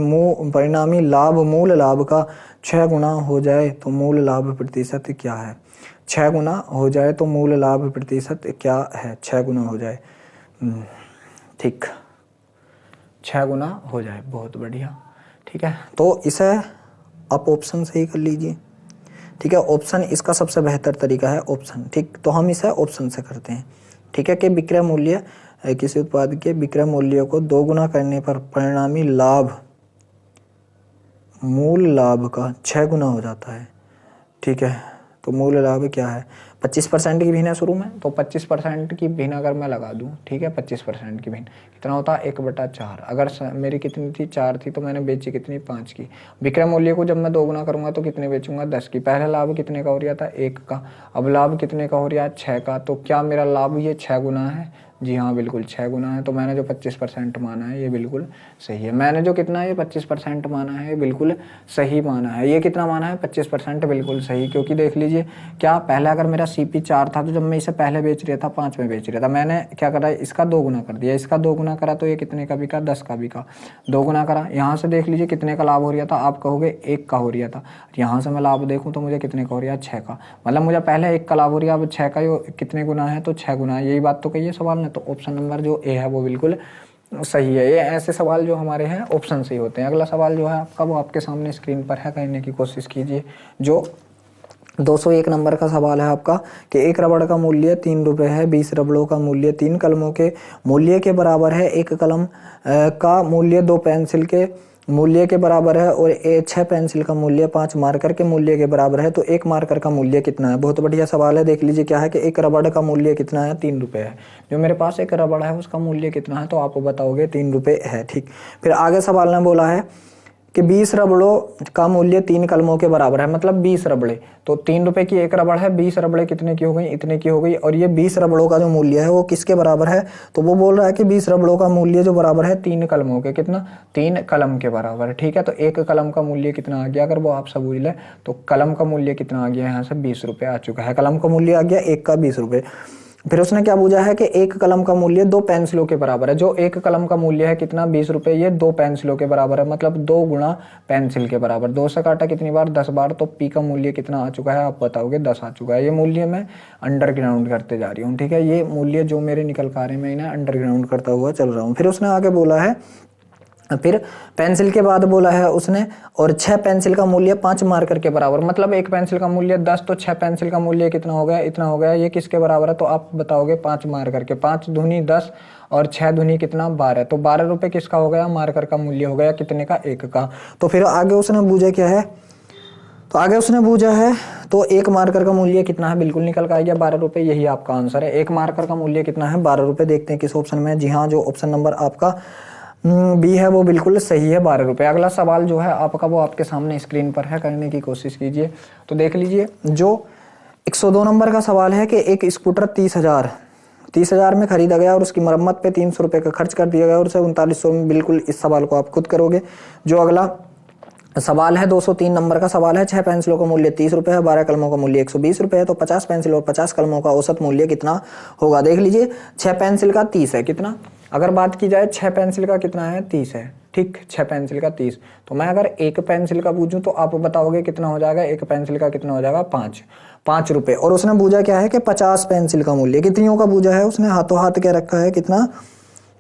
लाभ मूल लाभ का 6 गुना हो जाए तो मूल लाभ प्रतिशत क्या है। 6 गुना हो जाए तो मूल लाभ प्रतिशत क्या है, 6 गुना हो जाए, ठीक 6 गुना हो जाए, बहुत बढ़िया, ठीक है। तो इसे आप ऑप्शन से ही कर लीजिए, ठीक है। ऑप्शन इसका सबसे बेहतर तरीका है ऑप्शन, ठीक। तो हम इसे ऑप्शन से करते हैं, ठीक है। कि विक्रय मूल्य किसी उत्पाद के विक्रय मूल्य को 2 गुना करने पर परिणामी लाभ मूल लाभ का 6 गुना हो जाता है, ठीक है। तो मूल लाभ क्या है, 25% की भिन्न है शुरू में, तो 25% की भिन्न अगर मैं लगा दूं, ठीक है, 25% की भिन्न कितना होता है 1/4। अगर मेरी कितनी थी 4 थी, तो मैंने बेची कितनी 5 की। विक्रय मूल्य को जब मैं दोगुना करूंगा तो कितने बेचूंगा 10 की। पहले लाभ कितने का हो रहा था 1 का, अब लाभ कितने का हो रहा है 6 का। तो क्या मेरा लाभ ये 6 गुना है? जी हाँ, बिल्कुल 6 गुना है। तो मैंने जो 25% माना है ये बिल्कुल सही है। मैंने जो कितना है 25% माना है, बिल्कुल सही माना है। ये कितना माना है 25% बिल्कुल सही, क्योंकि देख लीजिए क्या पहले अगर मेरा CP 4 था, तो जब मैं इसे पहले बेच रहा था 5 में बेच रहा था, मैंने क्या करा इसका 2 गुना कर दिया। इसका 2 गुना करा तो ये कितने का बिका 10 का बिका। 2 गुना करा, यहाँ से देख लीजिए कितने का लाभ हो रहा था, आप कहोगे 1 का हो रहा था। यहाँ से मैं लाभ देखूँ तो मुझे कितने का हो रहा है 6 का। मतलब मुझे पहले 1 का लाभ हो रहा है, अब 6 का कितने गुना है तो 6 गुना है। यही बात तो कही है सवाल ने। तो ऑप्शन नंबर जो ए है वो बिल्कुल सही है। ये ऐसे सवाल जो हमारे हैं ऑप्शन से ही होते हैं। अगला सवाल जो है आपका वो आपके सामने स्क्रीन पर है, कहने की कोशिश कीजिए। जो 201 नंबर का सवाल है आपका कि एक रबड़ का मूल्य 3 रुपये है, 20 रबड़ों का मूल्य 3 कलमों के मूल्य के बराबर है। एक कलम का मूल्य 2 पेंसिल के मूल्य के बराबर है और 6 पेंसिल का मूल्य 5 मार्कर के मूल्य के बराबर है, तो एक मार्कर का मूल्य कितना है? बहुत बढ़िया सवाल है। देख लीजिए क्या है कि एक रबड़ का मूल्य कितना है 3 रुपये है। जो मेरे पास एक रबड़ है उसका मूल्य कितना है, तो आप बताओगे 3 रुपये है। ठीक, फिर आगे सवाल ने बोला है कि 20 रबड़ों का मूल्य 3 कलमों के बराबर है। मतलब 20 रबड़े, तो 3 रुपए की एक रबड़ है, 20 रबड़े कितने की हो गई, इतने की हो गई। और ये 20 रबड़ों का जो मूल्य है वो किसके बराबर है, तो वो बोल रहा है कि 20 रबड़ों का मूल्य जो बराबर है 3 कलमों के, कितना 3 कलम के बराबर। ठीक है, तो एक कलम का मूल्य कितना आ गया, अगर वो आप सब बुझ ले तो कलम का मूल्य कितना आ गया, यहाँ से 20 रुपये आ चुका है। कलम का मूल्य आ गया एक का 20 रुपये। फिर उसने क्या पूछा है कि एक कलम का मूल्य 2 पेंसिलों के बराबर है। जो एक कलम का मूल्य है कितना 20 रुपये, ये 2 पेंसिलों के बराबर है, मतलब 2 गुना पेंसिल के बराबर। 2 से काटा कितनी बार 10 बार, तो पी का मूल्य कितना आ चुका है आप बताओगे 10 आ चुका है। ये मूल्य मैं अंडरग्राउंड करते जा रही हूँ। ठीक है, ये मूल्य जो मेरे निकल कर आ रहे हैं मैं इन्हें अंडरग्राउंड करता हुआ चल रहा हूँ। फिर उसने आगे बोला है, फिर पेंसिल के बाद बोला है उसने, और 6 पेंसिल का मूल्य 5 मार्कर के बराबर। मतलब एक पेंसिल का मूल्य 10, तो 6 पेंसिल का मूल्य कितना हो गया, इतना हो गया। ये किसके बराबर है, तो आप बताओगे 5 मार्कर के। 5 दूनी 10 और 6 दूनी कितना 12, तो 12 रुपये किसका हो गया, मार्कर का मूल्य हो गया, कितने का, एक का। तो फिर आगे उसने पूछा क्या है, तो आगे उसने पूछा है तो एक मार्कर का मूल्य कितना है, बिल्कुल निकल कर आ गया 12 रुपये। यही आपका आंसर है। एक मार्कर का मूल्य कितना है 12 रुपये। देखते हैं किस ऑप्शन में। जी हाँ, जो ऑप्शन नंबर आपका बी है वो बिल्कुल सही है, 12 रुपये। अगला सवाल जो है आपका वो आपके सामने स्क्रीन पर है, करने की कोशिश कीजिए। तो देख लीजिए, जो 102 नंबर का सवाल है कि एक स्कूटर 30,000 में खरीदा गया और उसकी मरम्मत पे 300 रुपये का खर्च कर दिया गया और उसे 3900 में। बिल्कुल इस सवाल को आप खुद करोगे। जो अगला सवाल है 203 नंबर का सवाल है, 6 पेंसिलों का मूल्य 30 रुपये है, 12 कलमों का मूल्य 120 रुपये है, तो 50 पेंसिल और 50 कलमों का औसत मूल्य कितना होगा। देख लीजिए, 6 पेंसिल का 30 है, कितना, अगर बात की जाए 6 पेंसिल का कितना है 30 है। ठीक, 6 पेंसिल का 30, तो मैं अगर एक पेंसिल का पूछूं तो आप बताओगे कितना हो जाएगा, एक पेंसिल का कितना हो जाएगा 5 रुपये। और उसने पूछा क्या है कि 50 पेंसिल का मूल्य कितनियों का पूछा है उसने, हाथों हाथ क्या रखा है, कितना,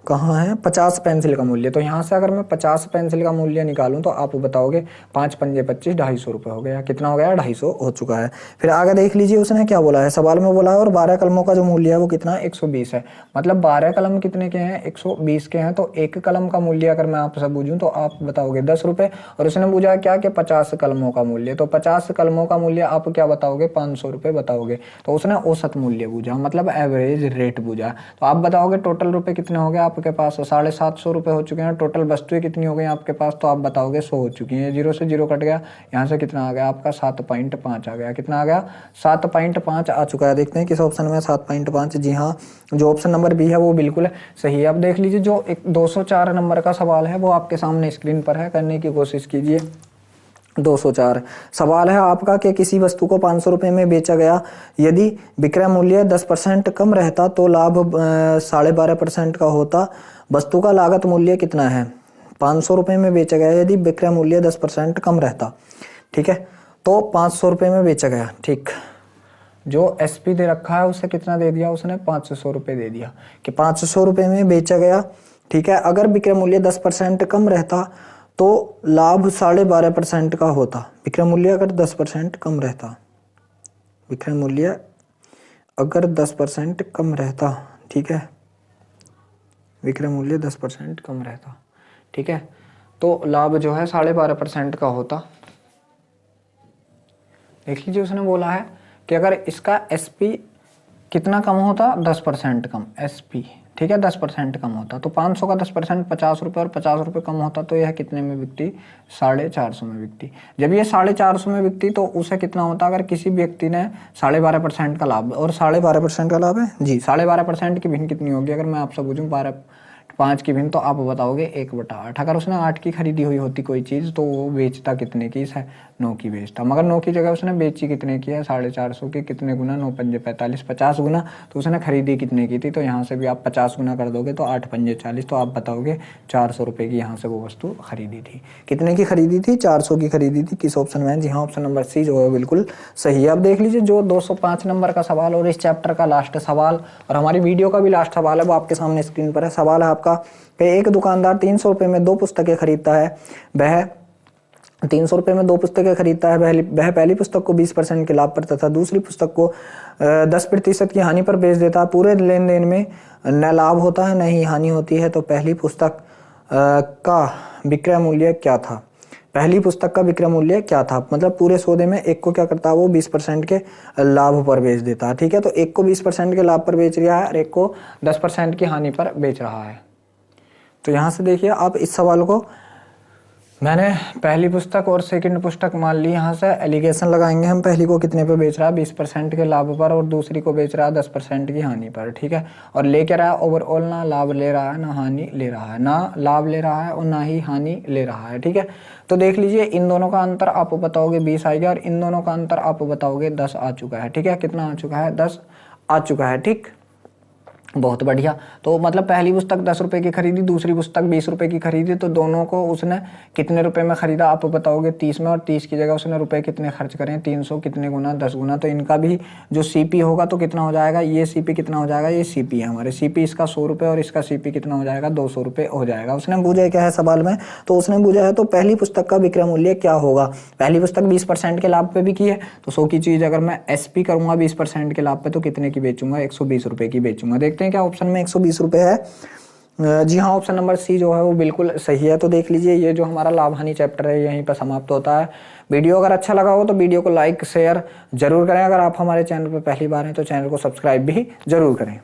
कहाँ है 50 पेंसिल का मूल्य। तो यहाँ से अगर मैं 50 पेंसिल का मूल्य निकालूं तो आप बताओगे 5 पंजे 25, 250 रुपये हो गया। कितना हो गया, 250 हो चुका है। फिर आगे देख लीजिए उसने क्या बोला है, सवाल में बोला है और 12 कलमों का जो मूल्य है वो कितना 120 है। मतलब 12 कलम कितने के हैं, 120 के हैं। तो एक कलम का मूल्य अगर मैं आपसे पूछूं तो आप बताओगे 10 रुपये। और उसने पूछा क्या कि 50 कलमों का मूल्य, तो 50 कलमों का मूल्य आप क्या बताओगे 500 रुपये बताओगे। तो उसने औसत मूल्य पूछा, मतलब एवरेज रेट पूछा। तो आप बताओगे टोटल रुपये कितने हो गए आपके पास, 750 रुपये हो चुके हैं। टोटल वस्तुएं कितनी हो गई आपके पास, तो आप बताओगे 100 हो चुकी हैं। 0 से 0 कट गया, यहाँ से कितना आ गया आपका 7.5 आ गया। कितना आ गया 7.5 आ चुका है। देखते हैं किस ऑप्शन में 7.5। जी हाँ, जो ऑप्शन नंबर बी है वो बिल्कुल सही है। अब देख लीजिए, जो 204 नंबर का सवाल है वो आपके सामने स्क्रीन पर है, करने की कोशिश कीजिए। 204 सवाल है आपका कि किसी वस्तु को 500 रुपये में बेचा गया, यदि विक्रय मूल्य 10% कम रहता तो लाभ 12.5% का होता। वस्तु का लागत मूल्य कितना है, 500 रुपये में बेचा गया यदि विक्रय मूल्य 10% कम रहता। ठीक है, तो 500 रुपये में बेचा गया। ठीक, जो SP दे रखा है उसे कितना दे दिया उसने, 500 रुपये दे दिया कि 500 रुपये में बेचा गया। ठीक है, अगर विक्रय मूल्य 10% कम रहता तो लाभ 12.5% का होता। विक्रय मूल्य अगर 10% कम रहता, विक्रय मूल्य अगर 10% कम रहता, ठीक है, विक्रय मूल्य 10% कम रहता, ठीक है, तो लाभ जो है 12.5% का होता। देख लीजिए, उसने बोला है कि अगर इसका SP कितना कम होता, 10% कम SP, ठीक है, 10% कम होता, तो 500 का 10% 50 रुपये और 50 रुपये कम होता, तो यह कितने में बिकती, 450 में बिकती। जब ये 450 में बिकती तो उसे कितना होता, अगर किसी व्यक्ति ने 12.5% का लाभ, और 12.5% का लाभ है जी, 12.5% की भिन्न कितनी होगी, अगर मैं आपसे पूछूं 5 की भिन्न, तो आप बताओगे 1/8। अगर उसने 8 की खरीदी हुई होती कोई चीज़ तो वो बेचता कितने की, 9 की बेचता, मगर 9 की जगह उसने बेची कितने की है, 450 की, कितने गुना, 9 पंजे 45, 50 गुना, तो उसने खरीदी कितने की थी, तो यहाँ से भी आप 50 गुना कर दोगे तो 8 पंजे 40, तो आप बताओगे 400 रुपये की यहाँ से वो वस्तु खरीदी थी। कितने की खरीदी थी, 400 की खरीदी थी। किस ऑप्शन में है, जी हाँ ऑप्शन नंबर सी जो है बिल्कुल सही है। अब देख लीजिए जो 205 नंबर का सवाल और इस चैप्टर का लास्ट सवाल और हमारी वीडियो का भी लास्ट सवाल है, वो आपके सामने स्क्रीन पर है। सवाल है आपका कि एक दुकानदार 300 रुपये में 2 पुस्तकें खरीदता है, वह 300 रुपये में 2 पुस्तकें खरीदता है, वह पहली पुस्तक को 20% के लाभ पर तथा दूसरी पुस्तक को 10% की हानि पर बेच देता है। पूरे लेन देन में न लाभ होता है न ही हानि होती है, तो पहली पुस्तक का विक्रय मूल्य क्या था, पहली पुस्तक का विक्रय मूल्य क्या था, मतलब पूरे सौदे में एक को क्या करता है, वो 20% के लाभ पर बेच देता है, ठीक है। तो एक को 20% के लाभ पर बेच रहा है और एक को 10% की हानि पर बेच रहा है। तो यहाँ से देखिए आप इस सवाल को, मैंने पहली पुस्तक और सेकंड पुस्तक मान ली, यहाँ से एलिगेशन लगाएंगे हम, पहली को कितने पे बेच रहा है, 20% के लाभ पर, और दूसरी को बेच रहा है 10% की हानि पर, ठीक है। और लेके रहा है ओवरऑल, ना लाभ ले रहा है ना हानि ले रहा है, ना लाभ ले रहा है और ना ही हानि ले रहा है, ठीक है। तो देख लीजिए इन दोनों का अंतर आप बताओगे 20 आएगा और इन दोनों का अंतर आप बताओगे 10 आ चुका है, ठीक है। कितना आ चुका है, 10 आ चुका है, ठीक, बहुत बढ़िया। तो मतलब पहली पुस्तक 10 रुपये की खरीदी, दूसरी पुस्तक 20 रुपये की खरीदी, तो दोनों को उसने कितने रुपए में खरीदा आप बताओगे 30 में, और 30 की जगह उसने रुपए कितने खर्च करें, 300, कितने गुना, 10 गुना, तो इनका भी जो CP होगा तो कितना हो जाएगा, ये CP कितना हो जाएगा, ये CP है हमारे, CP इसका 100 रुपये और इसका CP कितना हो जाएगा, 200 रुपये हो जाएगा। उसने पूछा क्या है सवाल में, तो उसने पूछा है तो पहली पुस्तक का विक्रय मूल्य क्या होगा। पहली पुस्तक 20% के लाभ पे भी की है, तो 100 की चीज़ अगर मैं SP करूँगा 20% के लाभ पे, तो कितने की बेचूंगा, 120 रुपये की बेचूंगा। देखते हैं क्या ऑप्शन में 120 रुपये है, जी हाँ ऑप्शन नंबर सी जो है वो बिल्कुल सही है। तो देख लीजिए ये जो हमारा लाभ हानि चैप्टर है यहीं पर समाप्त होता है। वीडियो अगर अच्छा लगा हो तो वीडियो को लाइक शेयर जरूर करें। अगर आप हमारे चैनल पर पहली बार हैं तो चैनल को सब्सक्राइब भी जरूर करें।